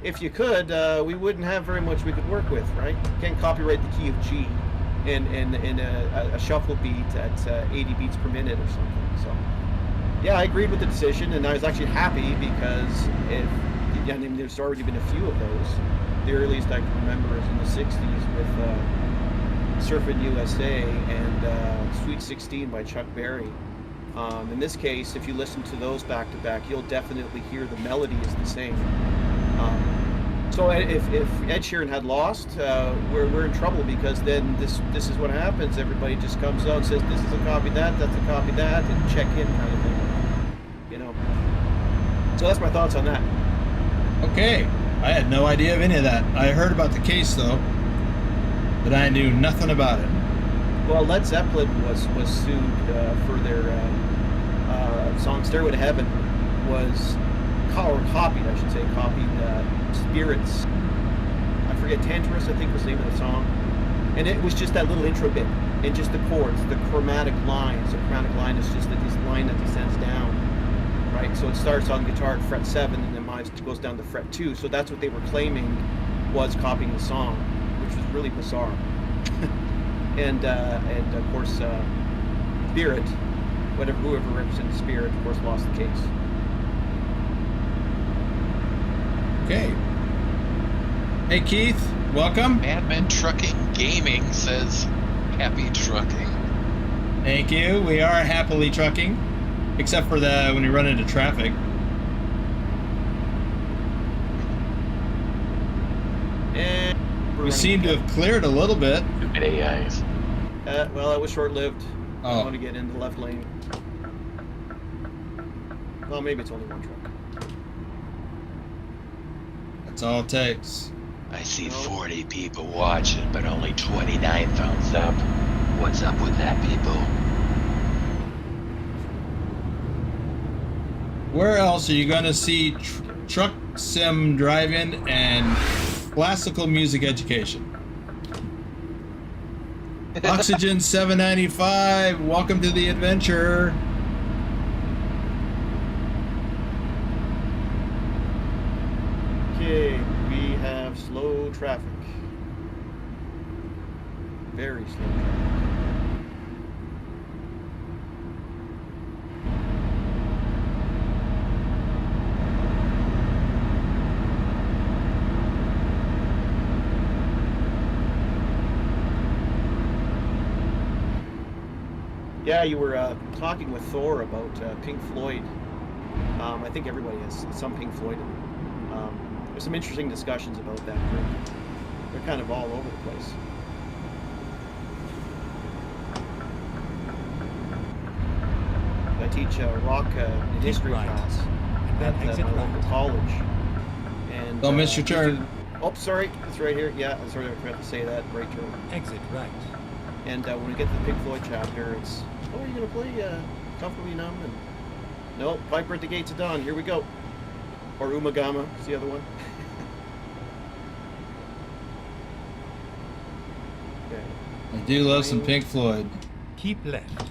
If you could, we wouldn't have very much we could work with, right? You can't copyright the key of G in a shuffle beat at 80 beats per minute or something. So, yeah, I agreed with the decision, and I was actually happy because there's already been a few of those. The earliest I can remember is in the 60s with Surfin' USA and Sweet 16 by Chuck Berry. In this case, if you listen to those back to back, you'll definitely hear the melody is the same. So if Ed Sheeran had lost, we're in trouble, because then this is what happens. Everybody just comes out and says, this is a copy that, that's a copy that, and check in kind of thing. You know. So that's my thoughts on that. Okay. I had no idea of any of that. I heard about the case though, but I knew nothing about it. Well, Led Zeppelin was sued for their song "Stairway to Heaven" was copied Spirits. I forget, Tantarus, I think was the name of the song, and it was just that little intro bit and just the chords, the chromatic lines. The chromatic line is just this line that descends down. Right, so it starts on guitar at fret 7 and then goes down to fret 2. So that's what they were claiming was copying the song, which was really bizarre. and of course, Spirit, whoever represented Spirit, of course, lost the case. Okay. Hey Keith, welcome. Madman Trucking Gaming says, happy trucking. Thank you. We are happily trucking. Except for when you run into traffic. And we seem to have cleared a little bit. Stupid AIs. Well, it was short-lived. Oh. I want to get in the left lane. Well, maybe it's only one truck. That's all it takes. I see 40 people watching, but only 29 thumbs up. What's up with that, people? Where else are you going to see truck sim driving and classical music education? Oxygen 795, welcome to the adventure. Okay, we have slow traffic. Very slow traffic. Yeah, you were talking with Thor about Pink Floyd. I think everybody has some Pink Floyd. There's some interesting discussions about that group. They're kind of all over the place. I teach rock history class at my local college. And Don't miss your turn. Oh, sorry, it's right here. Yeah, I'm sorry I forgot to say that. Right turn. Exit right. And when we get to the Pink Floyd chapter, it's, oh, are you going to play Comfortably Numb? And no, Piper at the Gates of Dawn, here we go. Or Umagama is the other one. Okay. I do love some Pink Floyd. Keep left.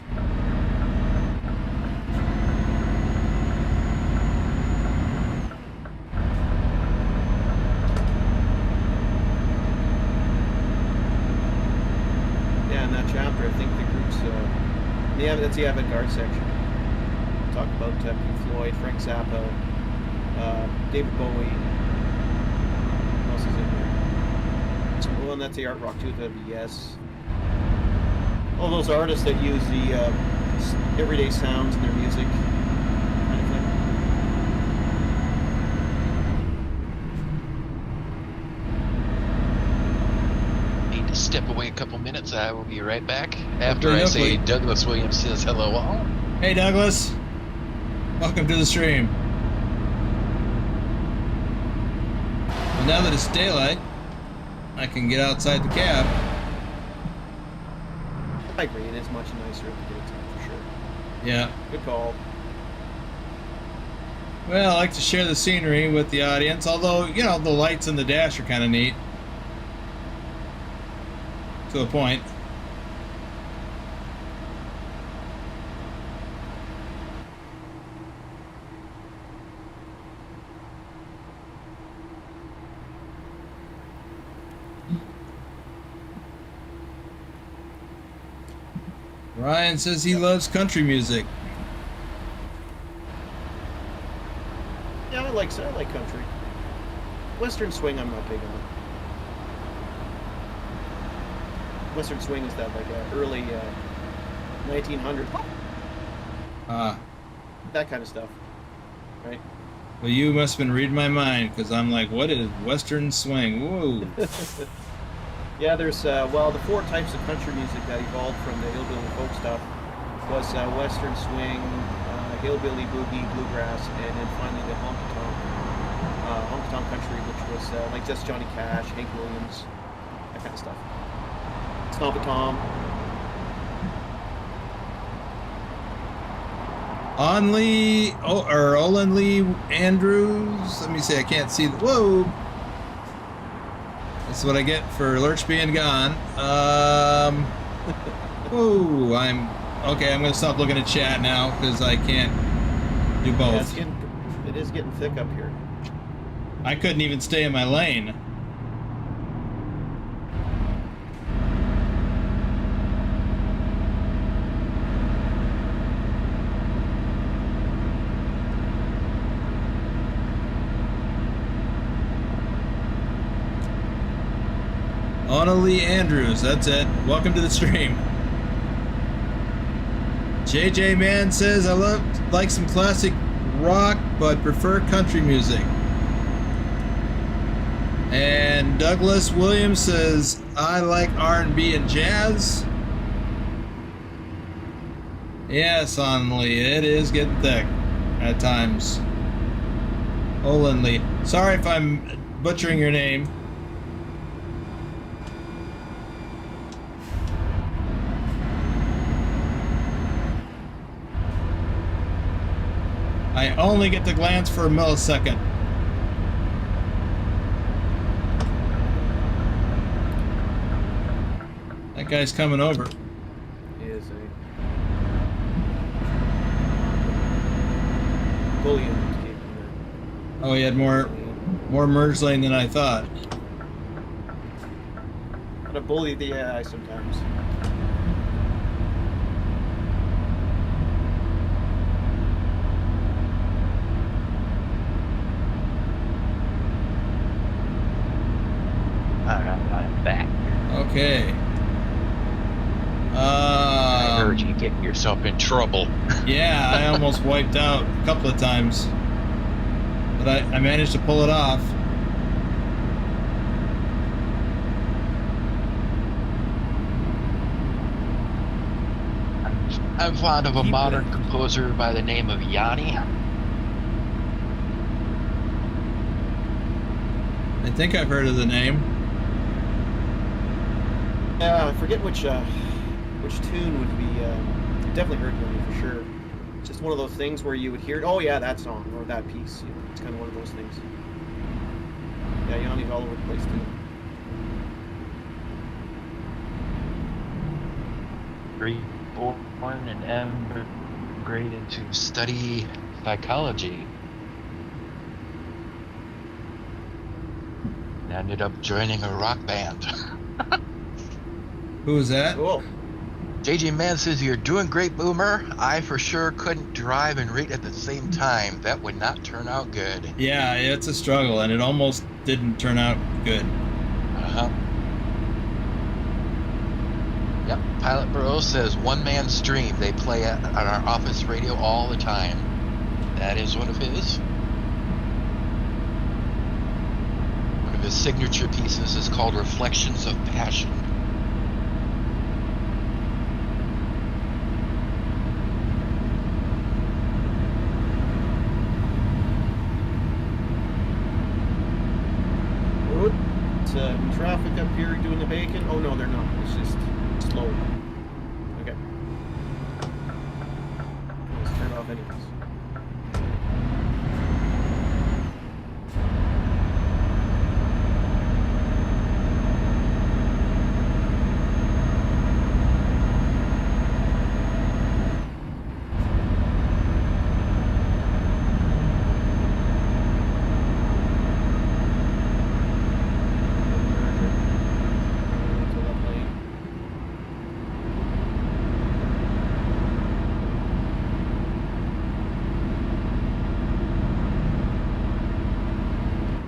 Yeah, in that chapter, I think the group's, yeah, that's the avant-garde section. Talk about Pink Floyd, Frank Zappa, David Bowie. What else is in there? Well, and that's the art rock too. That'd be Yes. All those artists that use the everyday sounds in their music, kind of thing. step away a couple minutes. I will be right back after Okay, I say okay. Douglas Williams says hello all. Hey, Douglas. Welcome to the stream. Well, now that it's daylight, I can get outside the cab. I agree. It is much nicer in the daytime for sure. Yeah. Good call. Well, I like to share the scenery with the audience, although, you know, the lights in the dash are kind of neat. To a point. Ryan says he loves country music. Yeah, I like country. Western swing, I'm not big on. Western swing is that like early 1900s, that kind of stuff, right? Well, you must have been reading my mind, because I'm like, what is Western swing? Whoa. Yeah, there's well, the four types of country music that evolved from the hillbilly folk stuff was Western swing, hillbilly boogie, bluegrass, and then finally the honky tonk country, which was like just Johnny Cash, Hank Williams, that kind of stuff. Stomp-a-tom. Only, or Olin Lee Andrews. Let me see, I can't see the, whoa. That's what I get for Lurch being gone. Whoa, okay, I'm gonna stop looking at chat now, because I can't do both. Yeah, it is getting thick up here. I couldn't even stay in my lane. Lee Andrews, that's it. Welcome to the stream. JJ Man says, I like some classic rock, but prefer country music. And Douglas Williams says, I like R&B and jazz. Yes, Lee, it is getting thick at times. Olin Lee. Sorry if I'm butchering your name. I only get to glance for a millisecond. That guy's coming over. He is a bullion. Oh, he had more merge lane than I thought. Gotta bully the AI sometimes. I'm back. Okay. I heard you getting yourself in trouble. Yeah, I almost wiped out a couple of times. But I managed to pull it off. I'm fond of a modern composer by the name of Yanni. I think I've heard of the name. Yeah, I forget which tune would be. Definitely heard Yanni for sure. It's just one of those things where you would hear, oh yeah, that song or that piece. You know, it's kind of one of those things. Yeah, Yanni's all over the place too. Born and emigrated to study psychology. And ended up joining a rock band. Who is that? Cool. JJ Man says, you're doing great, Boomer. I for sure couldn't drive and read at the same time. That would not turn out good. Yeah, it's a struggle, and it almost didn't turn out good. Uh-huh. Yep. Pilot Bro says, one-man stream. They play on our office radio all the time. That is one of his. One of his signature pieces is called Reflections of Passion. Good. It's traffic up here doing the bacon. Oh no, they're not. It's just slow. Okay. Let's turn it off anyways.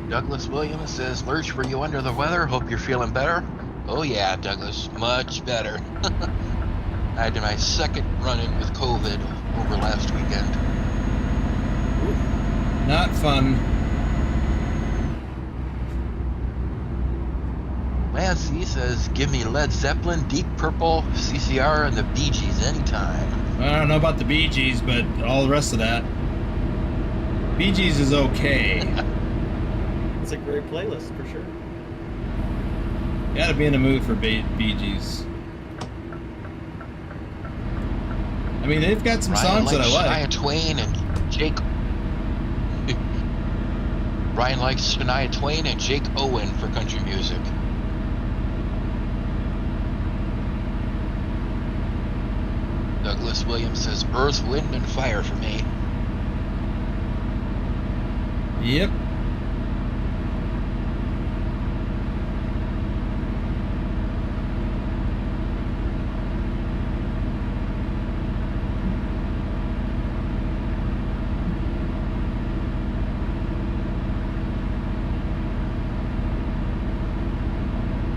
Douglas Williams says, Lurch, were you under the weather? Hope you're feeling better. Oh yeah, Douglas, much better. I had my second run-in with COVID over last weekend. Not fun. Lancy says, give me Led Zeppelin, Deep Purple, CCR, and the Bee Gees anytime. I don't know about the Bee Gees, but all the rest of that. Bee Gees is okay. It's a great playlist for sure. Gotta be in the mood for Bee Gees. I mean, they've got some Ryan songs that I like. Shania Twain and Jake. Ryan likes Shania Twain and Jake Owen for country music. Douglas Williams says, Earth, Wind, and Fire for me. Yep.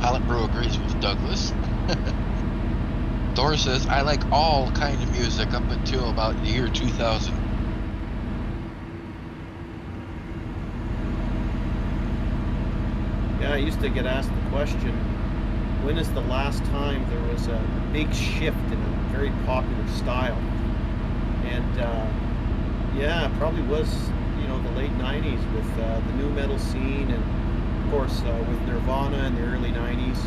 Pilot Bro agrees with Douglas. Thor says, I like all kind of music up until about the year 2000. Yeah, I used to get asked the question, when is the last time there was a big shift in a very popular style? And yeah, it probably was, you know, the late 90s with the new metal scene, and of course with Nirvana in the early 90s.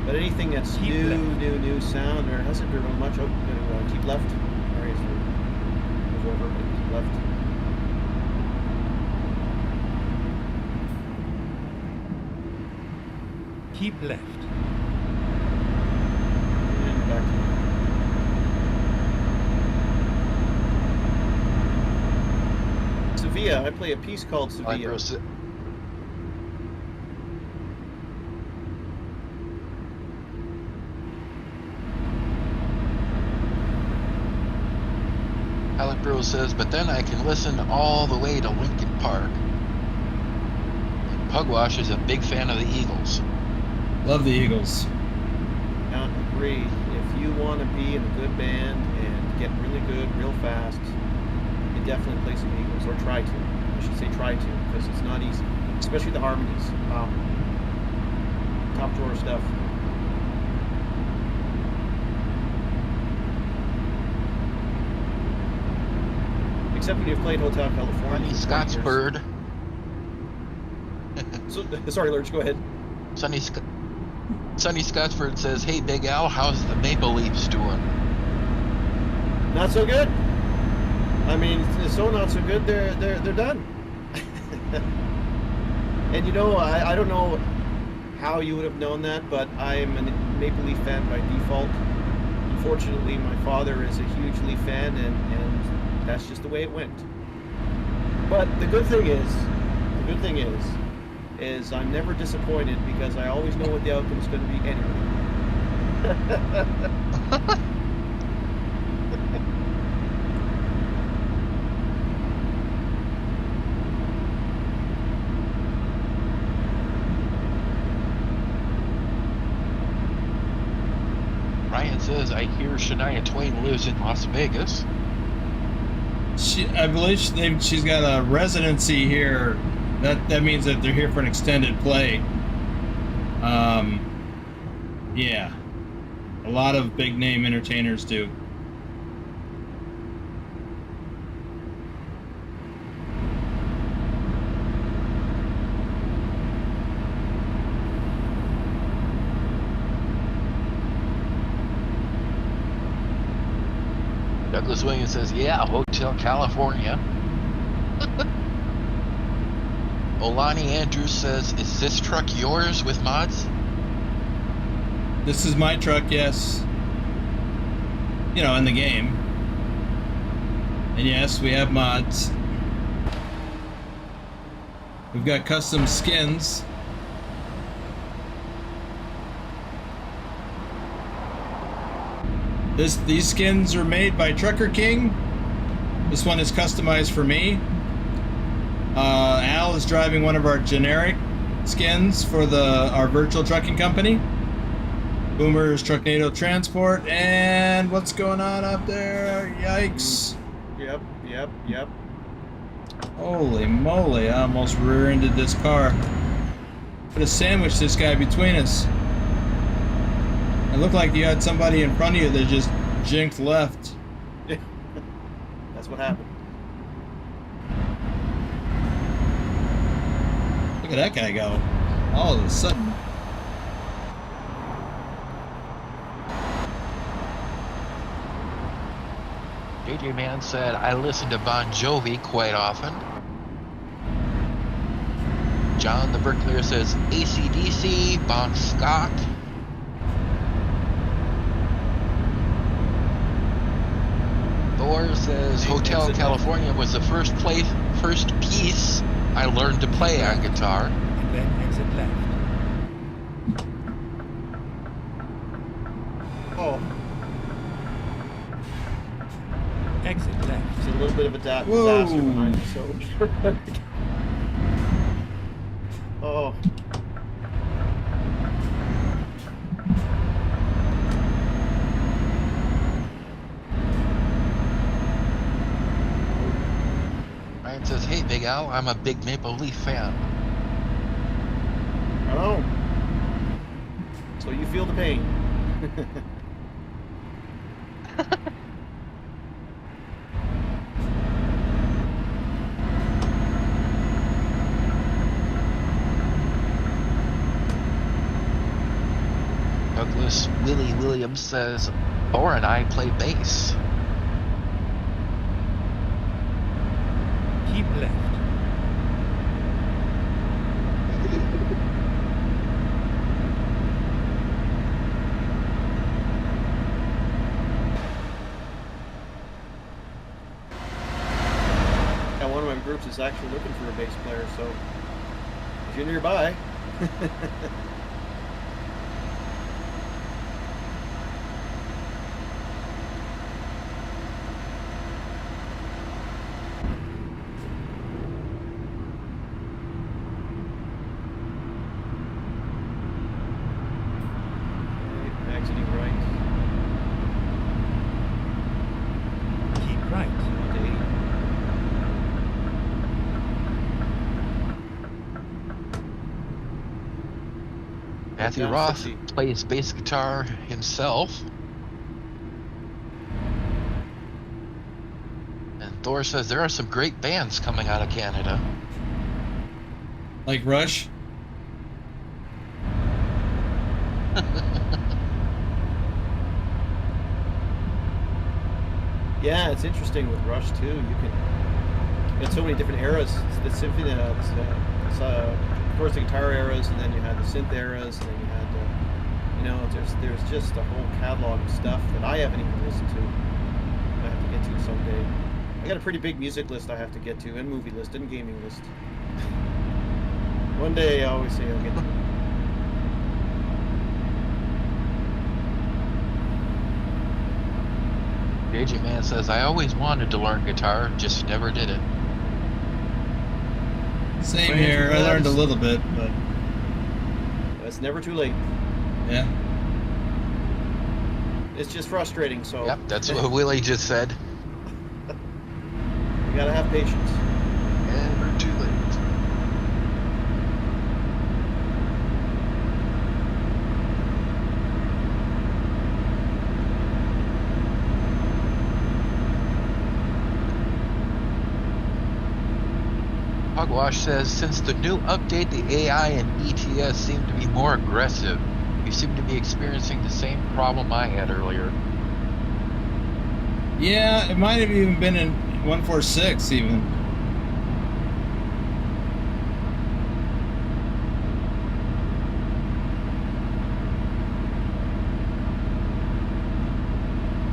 But anything that's new sound, there hasn't been really much. Oh, keep left. Sorry, it's move over, but keep left. Keep left. And back to Sevilla. I play a piece called Sevilla. Alec Bro says, but then I can listen all the way to Lincoln Park. And Pugwash is a big fan of the Eagles. Love the Eagles. Yeah, agree. If you want to be in a good band and get really good real fast, you definitely play some Eagles, or try to. I should say try to, because it's not easy. Especially the harmonies. Top drawer stuff. Except when you've played Hotel California. Sonny Scottsbird. So, sorry, Lurch, go ahead. Sonny Scottsford says, hey, Big Al, how's the Maple Leafs doing? Not so good. I mean, it's so not so good, they're done. And you know, I don't know how you would have known that, but I'm a Maple Leaf fan by default. Unfortunately, my father is a huge Leaf fan, and that's just the way it went. But the good thing is I'm never disappointed because I always know what the outcome is going to be anyway. Ryan says, I hear Shania Twain lives in Las Vegas. I believe she's got a residency here. That means that they're here for an extended play. Yeah. A lot of big name entertainers do. Douglas Williams says, yeah, Hotel California. Olani Andrews says, is this truck yours with mods? This is my truck, yes. You know, in the game. And yes, we have mods. We've got custom skins. These skins are made by Trucker King. This one is customized for me. Al is driving one of our generic skins for our virtual trucking company. Boomer's Trucknado Transport, and what's going on up there? Yikes. Yep. Holy moly, I almost rear-ended this car. Could have sandwiched this guy between us. It looked like you had somebody in front of you that just jinked left. That's what happened. Look at that guy go. All of a sudden. JJ Man said, I listen to Bon Jovi quite often. John the Bricklayer says, AC/DC, Bon Scott. Thor says, Hotel California was the first piece I learned to play on guitar. And then exit left. Oh, Exit left. it's a little bit of a disaster Whoa. behind us. So. Oh. Ryan says, hey Big Al, I'm a big Maple Leaf fan. Oh. So you feel the pain. Douglas Willie Williams says, Thor and I play bass. Keep left. Yeah, one of my groups is actually looking for a bass player, so if you're nearby. Exiting right. Keep right. Onto 80. Matthew Down Roth 60. plays bass guitar himself. And Thor says there are some great bands coming out of Canada. Like Rush. Yeah, it's interesting with Rush too. You had so many different eras. The symphony, of course, the guitar eras, and then you had the synth eras, and then you had there's just a whole catalog of stuff that I haven't even listened to. I have to get to someday. I got a pretty big music list I have to get to, and movie list, and gaming list. One day, I always say I'll get to it. JJ Man says, I always wanted to learn guitar, just never did it. Same Right, here. I learned a yes. little bit, but It's never too late. yeah. It's just frustrating. So Yep, that's what Willie just said. you gotta have patience. Never too late. Hogwash says, since the new update, the AI and ETS seem to be more aggressive. You seem to be experiencing the same problem I had earlier. Yeah, it might have even been in 146 even.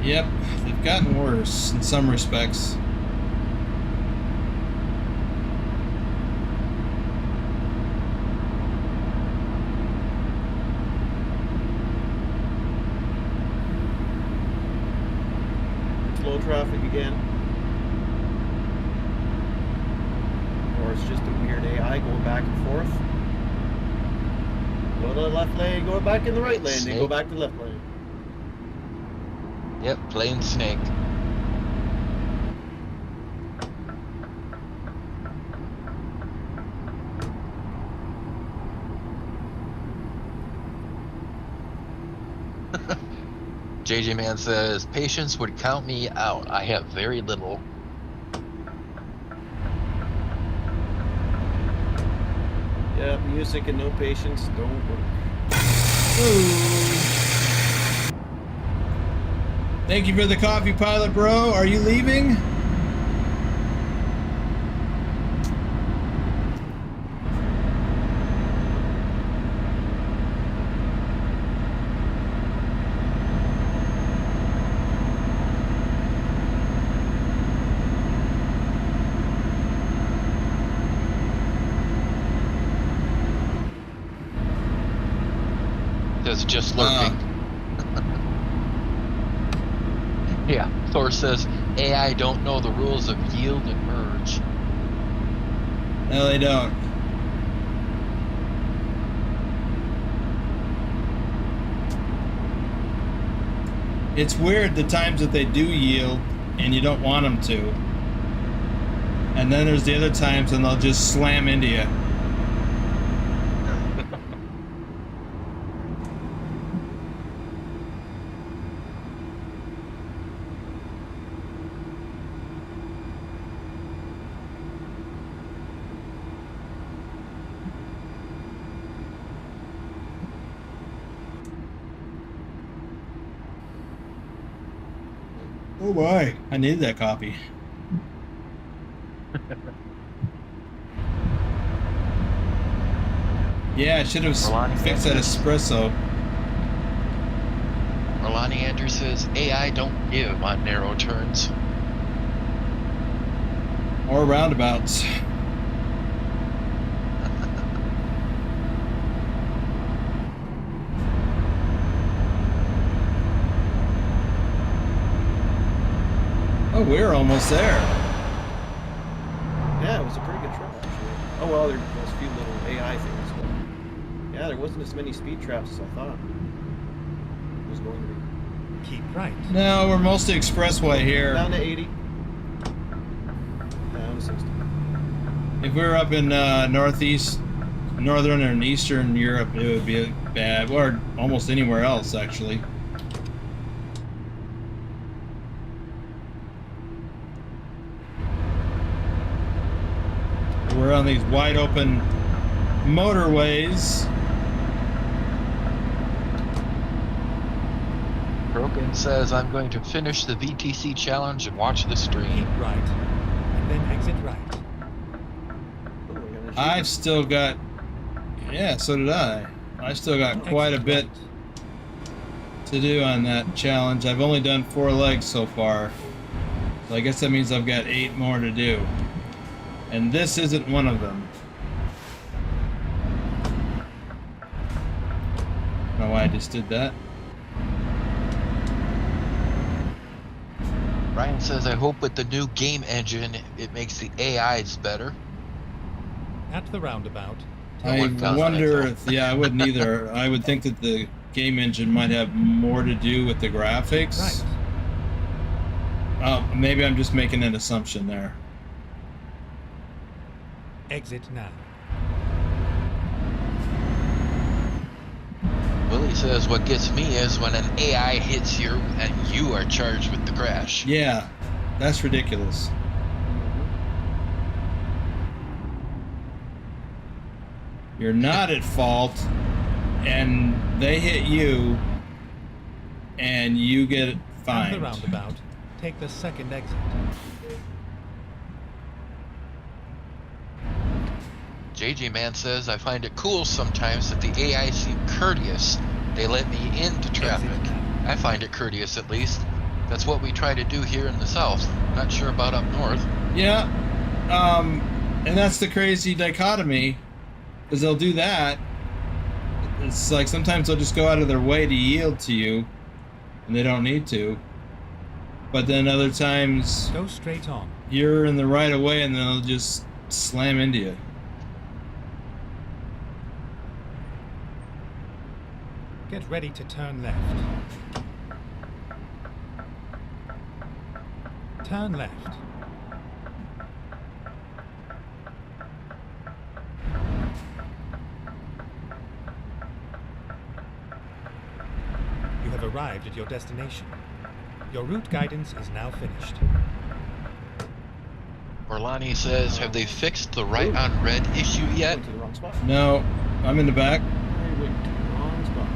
Yep, they've gotten worse in some respects. Slow traffic again. Or it's just a weird AI going back and forth. Go to the left lane, go back in the right lane, then go back to the left lane. Yep, plain snake. JJ Man says, patience would count me out. I have very little. Yeah, music and no patience don't work. Thank you for the coffee, Pilot Bro. Are you leaving? Says just lurking. Yeah, Thor says, AI don't know the rules of yield and merge. No, they don't. It's weird the times that they do yield and you don't want them to. And then there's the other times and they'll just slam into you. Oh boy, I needed that coffee. Yeah, I should have fixed that espresso. Rolani Andrews says, AI don't give on narrow turns. Or roundabouts. Oh, we're almost there. Yeah, it was a pretty good trip actually. Oh well, there was a few little AI things, but yeah, there wasn't as many speed traps as I thought it was going to be. Keep right. No, we're mostly expressway here. Down to 80. Down to 60. If we were up in northern and eastern Europe, it would be bad, or almost anywhere else actually. We're on these wide open motorways. Broken says, I'm going to finish the VTC challenge and watch the stream. Keep right. And then exit right. Oh, we're gonna shoot I've still got, yeah, so did I. I still got quite a Exit bit right. to do on that challenge. I've only done 4 legs so far. So I guess that means I've got 8 more to do. And this isn't one of them. I don't know why I just did that. Ryan says, I hope with the new game engine, it makes the AIs better. At the roundabout. I one found wonder that, if, yeah, I wouldn't either. I would think that the game engine might have more to do with the graphics. Right. Maybe I'm just making an assumption there. Exit now. Willie says, what gets me is when an AI hits you and you are charged with the crash. Yeah, that's ridiculous. You're not at fault, and they hit you, and you get At the fined. roundabout. Take the second exit. JJ Man says, I find it cool sometimes that the AI seem courteous. They let me into traffic. I find it courteous, at least. That's what we try to do here in the South. Not sure about up north. Yeah. And that's the crazy dichotomy, is they'll do that. It's like sometimes they'll just go out of their way to yield to you, and they don't need to. But then other times, Go straight on. you're in the right of way, and then they'll just slam into you. Get ready to turn left. Turn left. You have arrived at your destination. Your route guidance is now finished. Orlani says, have they fixed the right on red issue yet? Went to the wrong spot. No, I'm in the back. I went to the wrong spot.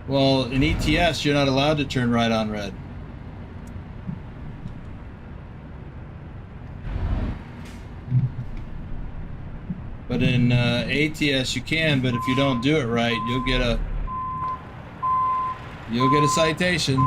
Well, in ETS, you're not allowed to turn right on red. But in ATS, you can. But if you don't do it right, you'll get a citation.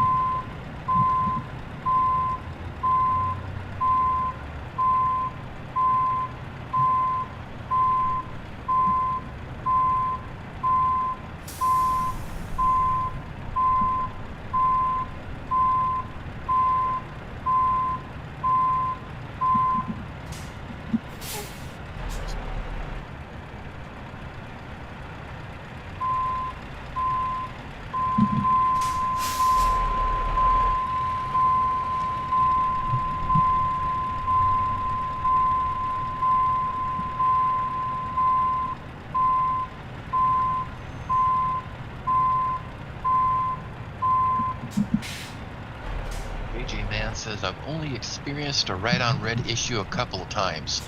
JJ Man says, I've only experienced a right on red issue a couple of times.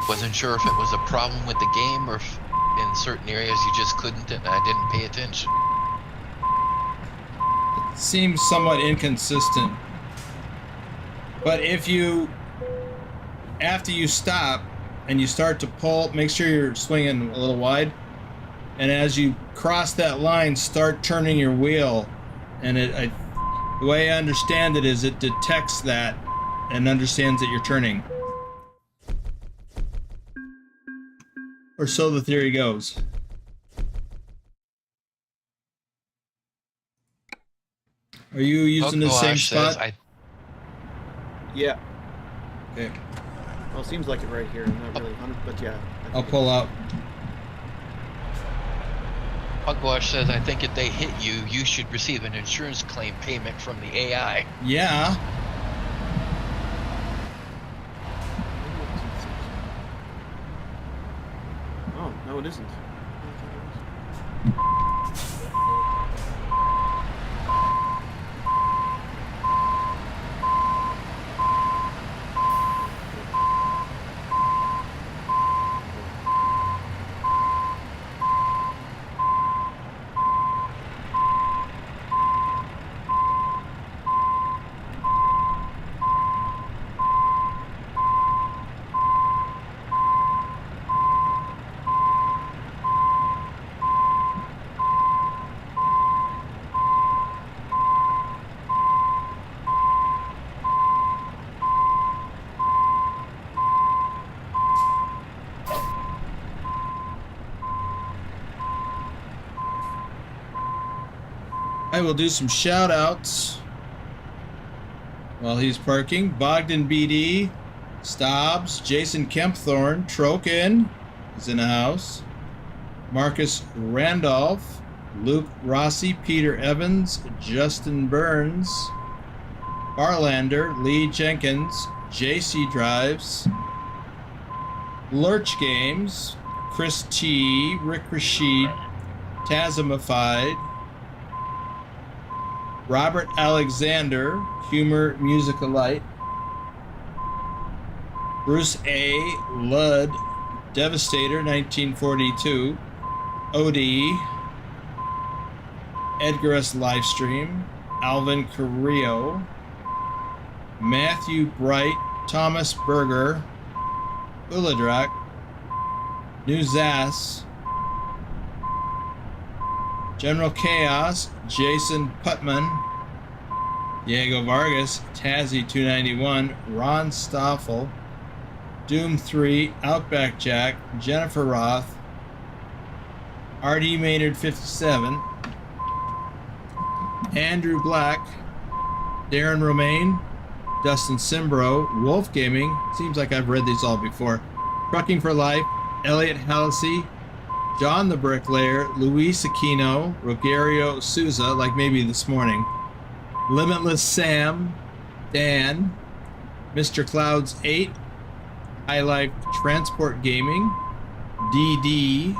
Wasn't sure if it was a problem with the game or if in certain areas you just couldn't and I didn't pay attention. Seems somewhat inconsistent. But if you, after you stop and you start to pull, make sure you're swinging a little wide. And as you cross that line, start turning your wheel. And the way I understand it is it detects that and understands that you're turning. Or so the theory goes. Are you using the same spot? Yeah. Okay. Well, it seems like it right here. I'm not really 100, but yeah. I'll pull out. Pugwash says, I think if they hit you, you should receive an insurance claim payment from the AI. Yeah. Oh, no, it isn't. I will do some shout outs while he's parking. Bogdan BD, Stobbs, Jason Kempthorne, Troken is in the house. Marcus Randolph, Luke Rossi, Peter Evans, Justin Burns, Barlander, Lee Jenkins, JC Drives, Lurch Games, Chris T, Rick Rashid, Tazamified, Robert Alexander, Humor Music Alike, Bruce A. Ludd, Devastator 1942, OD, Edgarus Livestream, Alvin Carrillo, Matthew Bright, Thomas Berger, Uladrak, New Zas, General Chaos, Jason Putman, Diego Vargas, Tazzy 291, Ron Stoffel, Doom 3, Outback Jack, Jennifer Roth, RD Maynard 57, Andrew Black, Darren Romaine, Dustin Simbro, Wolf Gaming, seems like I've read these all before, Trucking for Life, Elliot Halsey, John the Bricklayer, Luis Aquino, Rogerio Souza, like maybe this morning, Limitless Sam, Dan, Mr. Clouds 8, High Life Transport Gaming, DD,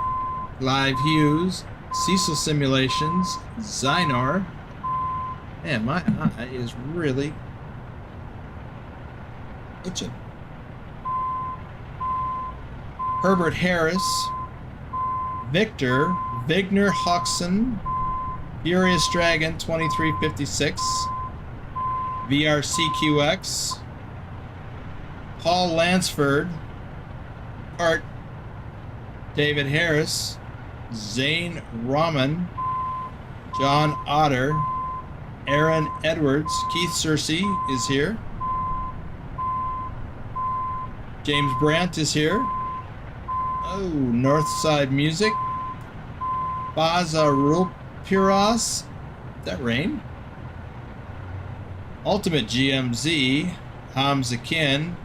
Live Hughes, SiSL Simulations, Zynar. Man, my eye is really itching. Herbert Harris, Victor, Vigner Hodgson, Furious Dragon 2356, VRCQX, Paul Lansford, Art, David Harris, Zane Rahman, John Otter, Aaron Edwards, Keith Searcy is here, James Brandt is here, oh, Northside Music, Baza Rulpiros, that rain? Ultimate GMZ, Hamza Kin,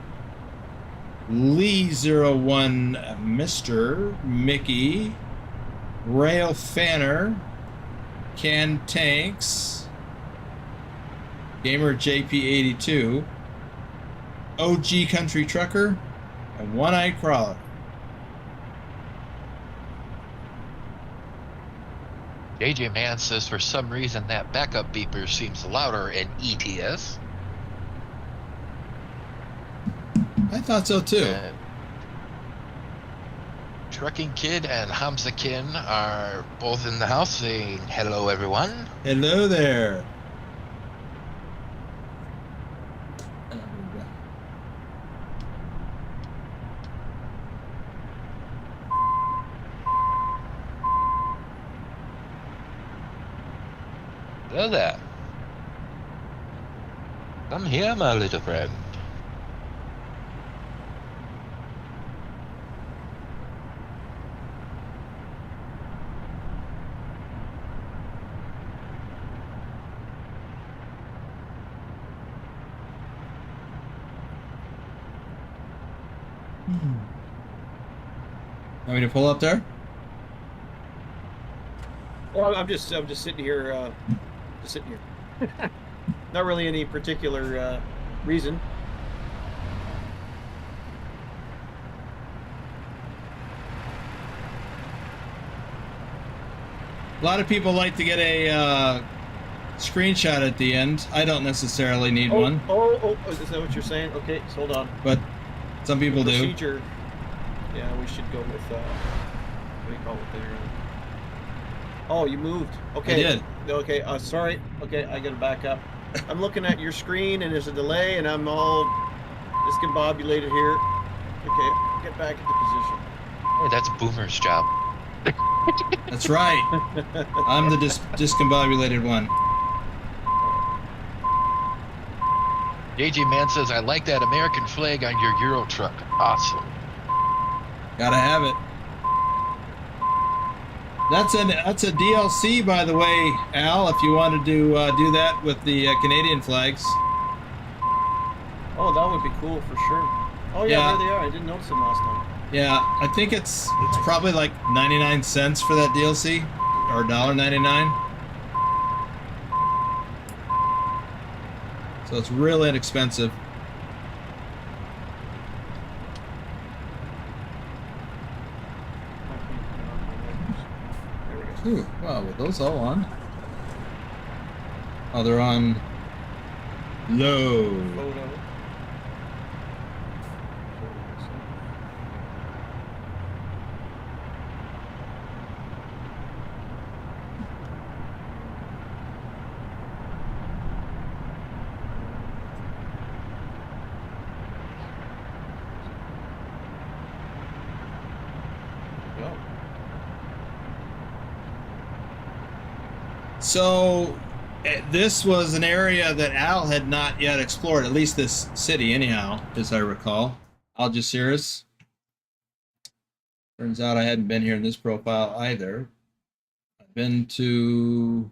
Lee01 Mr. Mickey, Rail Fanner, Can Tanks, Gamer JP82, OG Country Trucker, and One-Eyed Crawler. JJ Man says for some reason that backup beeper seems louder in ETS. I thought so too. Trucking Kid and Hamza Kin are both in the house saying hello, everyone. Hello there. Hello there. Come here, my little friend. Want me to pull up there? Well, I'm just sitting here, just sitting here. Not really any particular reason. A lot of people like to get a screenshot at the end. I don't necessarily need one, Oh, is that what you're saying? Okay, so hold on. but some people do. Procedure. Yeah, we should go with, what do you call it there? Oh, you moved. Okay. I did. Okay, sorry. Okay, I gotta back up. I'm looking at your screen and there's a delay and I'm all discombobulated here. Okay, get back into position. Hey, that's Boomer's job. That's right. I'm the discombobulated one. JJ Man says, I like that American flag on your Euro truck. Awesome. Gotta have it. That's a DLC, by the way, Al. If you wanted to do that with the Canadian flags. Oh, that would be cool for sure. Oh yeah, Yeah. there they are. I didn't notice them last time. Yeah, I think it's probably like 99 cents for that DLC, or $1.99. So it's really inexpensive. There we go. Ooh, wow, were those all on? Oh, they're on low. Photo. So this was an area that Al had not yet explored, at least this city, anyhow, as I recall. Algeciras. Turns out I hadn't been here in this profile either. I've been to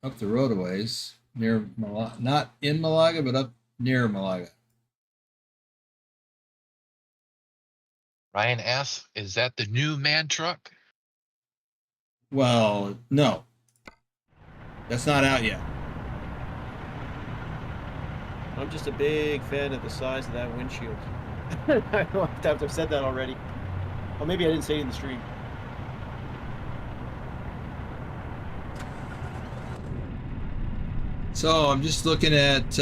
up the road a ways near Malaga, not in Malaga, but up near Malaga. Ryan asks, is that the new man truck? Well, no. That's not out yet. I'm just a big fan of the size of that windshield. I don't have to have said that already. Or maybe I didn't say it in the stream. So I'm just looking at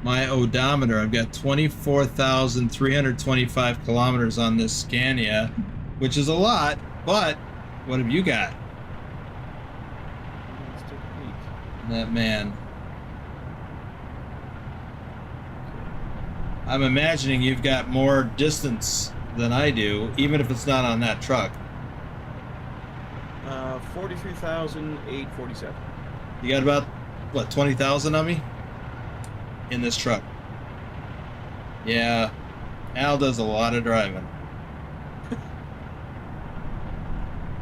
my odometer. I've got 24,325 kilometers on this Scania, which is a lot, but what have you got? Let's take a peek. That man. I'm imagining you've got more distance than I do, even if it's not on that truck. 43,847. You got about, what, 20,000 on me? In this truck. Yeah, Al does a lot of driving.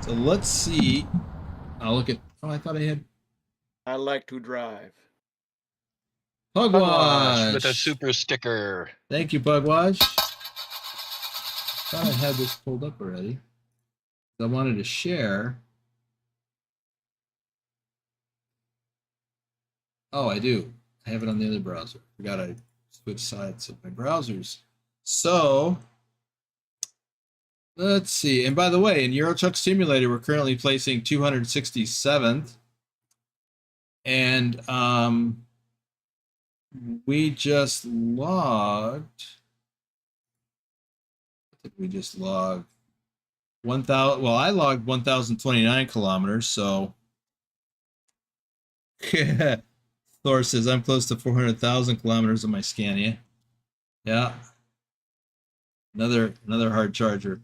So let's see. I'll look at, oh, I thought I had I like to drive. Pugwash With a super sticker. Thank you, Pugwash. Thought I had this pulled up already. I wanted to share. Oh, I do. I have it on the other browser. Forgot I switched sides of my browsers. So let's see. And by the way, in Euro Truck Simulator, we're currently placing 267th. And we just logged. I think we just logged 1,000. Well, I logged 1,029 kilometers. So, Thor says I'm close to 400,000 kilometers on my Scania. Yeah, another hard charger.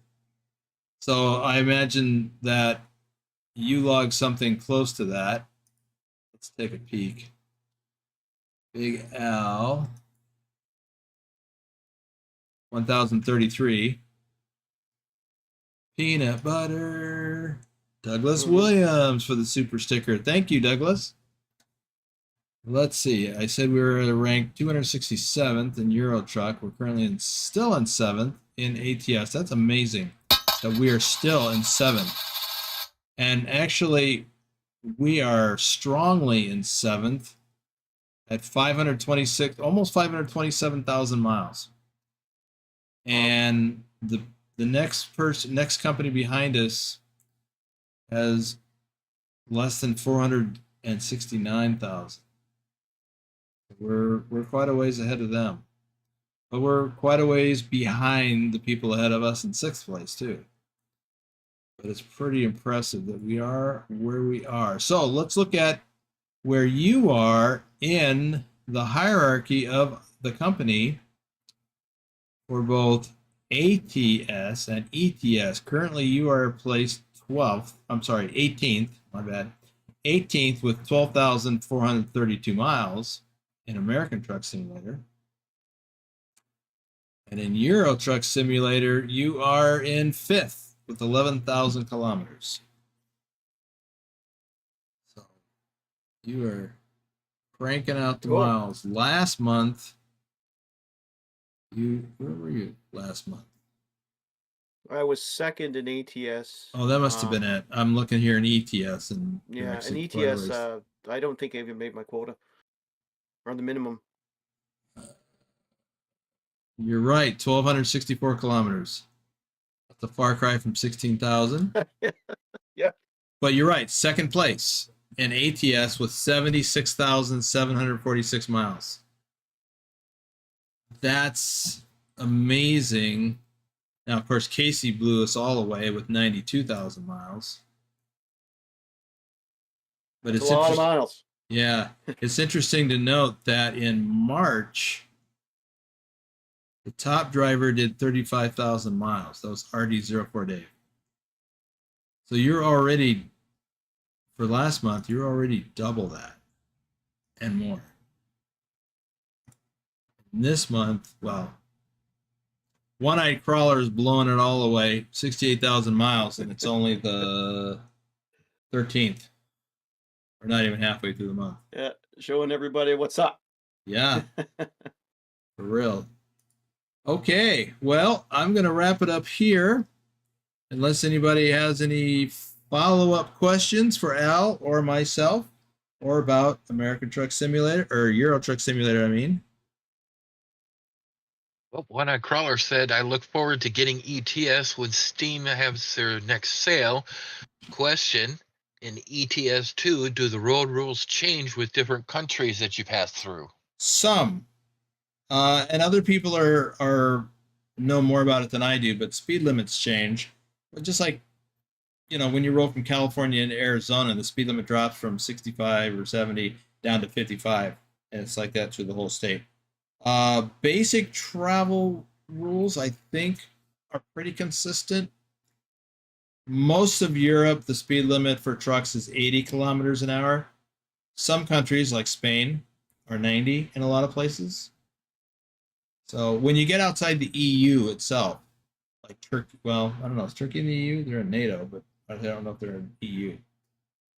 So I imagine that you log something close to that. Let's take a peek. Big Al, 1,033. Peanut butter. Douglas Williams for the super sticker. Thank you, Douglas. Let's see. I said we were ranked 267th in Euro Truck. We're currently still in 7th in ATS. That's amazing that we are still in 7th. And actually, we are strongly in 7th at 526, almost 527,000 miles. And the next company behind us has less than 469,000. We're quite a ways ahead of them, but we're quite a ways behind the people ahead of us in 6th place too. But it's pretty impressive that we are where we are. So let's look at where you are in the hierarchy of the company for both ATS and ETS. Currently, you are placed 12th. I'm sorry, 18th. My bad. 18th with 12,432 miles in American Truck Simulator. And in Euro Truck Simulator, you are in 5th with 11,000 kilometers. So you are cranking out the miles. Last month, where were you last month? I was 2nd in ATS. Oh, that must have been it. I'm looking here in ETS. And yeah, in ETS, I don't think I even made my quota. Or the minimum. You're right, 1,264 kilometers. That's a far cry from 16,000. Yeah. But you're right, 2nd place in ATS with 76,746 miles. That's amazing. Now, of course, Casey blew us all away with 92,000 miles. But it's a lot of miles. Yeah, it's interesting to note that in March, the top driver did 35,000 miles. That was RD04 Dave. So you're already, for last month, you're already double that and more. And this month, well, One-Eyed Crawler is blowing it all away, 68,000 miles, and it's only the 13th. We're not even halfway through the month. Yeah, showing everybody what's up. Yeah, for real. Okay, well, I'm going to wrap it up here. Unless anybody has any follow-up questions for Al or myself, or about American Truck Simulator, or Euro Truck Simulator, I mean. Well, One-Eyed Crawler said, I look forward to getting ETS when Steam has their next sale. Question, in ETS2, do the road rules change with different countries that you pass through? Some. And other people are know more about it than I do, but speed limits change. But just like, when you roll from California into Arizona, the speed limit drops from 65 or 70 down to 55. And it's like that through the whole state. Basic travel rules, I think, are pretty consistent. Most of Europe, the speed limit for trucks is 80 kilometers an hour. Some countries, like Spain, are 90 in a lot of places. So when you get outside the EU itself, like Turkey, well, I don't know, is Turkey in the EU? They're in NATO, but I don't know if they're in EU.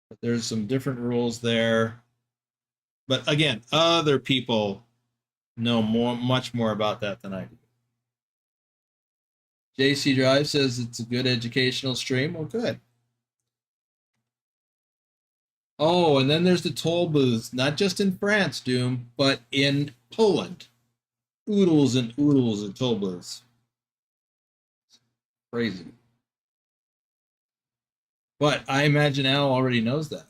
But there's some different rules there. But again, other people know much more about that than I do. JC Drive says it's a good educational stream. Well, good. Oh, and then there's the toll booths, not just in France, Doom, but in Poland. Oodles and oodles of toll booths. Crazy. But I imagine Al already knows that.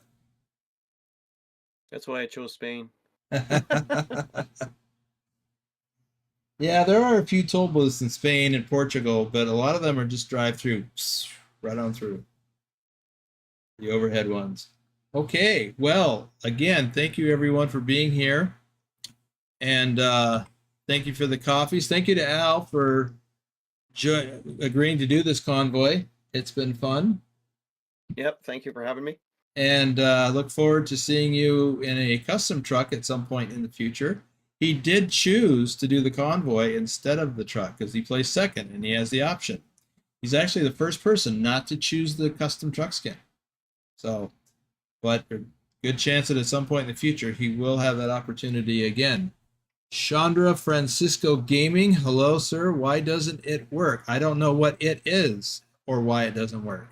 That's why I chose Spain. Yeah, there are a few toll booths in Spain and Portugal, but a lot of them are just drive-through, right on through. The overhead ones. Okay, well, again, thank you everyone for being here. And thank you for the coffees. Thank you to Al for agreeing to do this convoy. It's been fun. Yep, thank you for having me. And look forward to seeing you in a custom truck at some point in the future. He did choose to do the convoy instead of the truck because he placed second and he has the option. He's actually the first person not to choose the custom truck skin. So, but a good chance that at some point in the future he will have that opportunity again. Chandra Francisco Gaming, hello sir, why doesn't it work? I don't know what it is or why it doesn't work.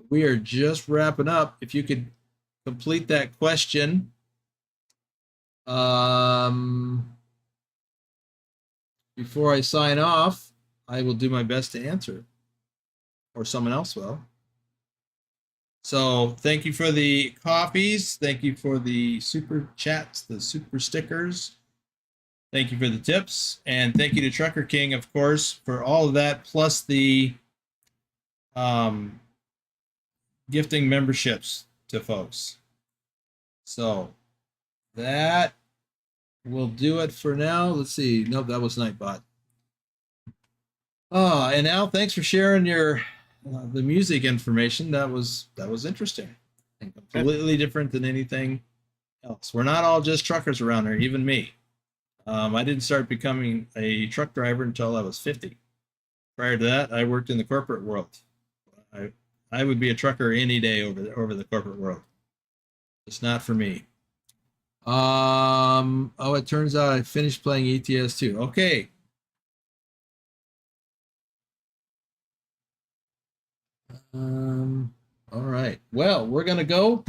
We are just wrapping up. If you could complete that question. Before I sign off, I will do my best to answer, or someone else will. So thank you for the coffees. Thank you for the super chats, the super stickers. Thank you for the tips. And thank you to Trucker King, of course, for all of that, plus the gifting memberships to folks. So that will do it for now. Let's see. Nope, that was Nightbot. Oh, and Al, thanks for sharing your the music information. That was interesting and completely different than anything else. We're not all just truckers around here, even me. I didn't start becoming a truck driver until I was 50. Prior to that, I worked in the corporate world. I would be a trucker any day over the corporate world. It's not for me. Oh, it turns out I finished playing ETS2. Okay. All right. Well, we're gonna go.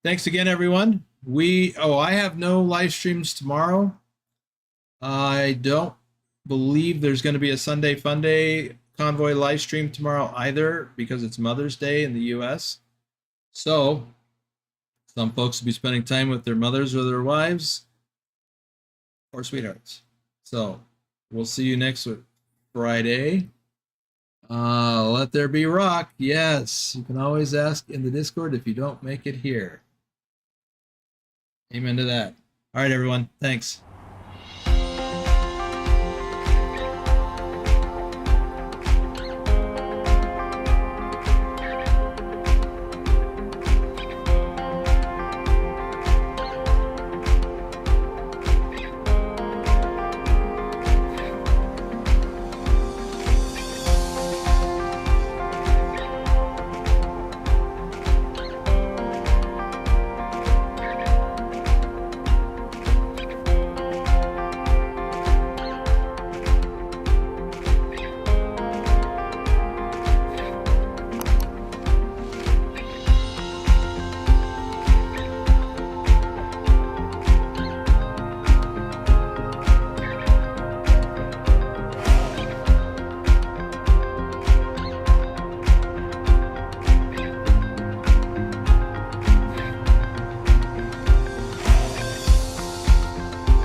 Thanks again, everyone. I have no live streams tomorrow. I don't believe there's going to be a Sunday Fun Day Convoy live stream tomorrow either because it's Mother's Day in the US. So some folks will be spending time with their mothers or their wives or sweethearts. So we'll see you next Friday. Let there be rock. Yes, you can always ask in the Discord if you don't make it here. Amen to that. All right, everyone. Thanks.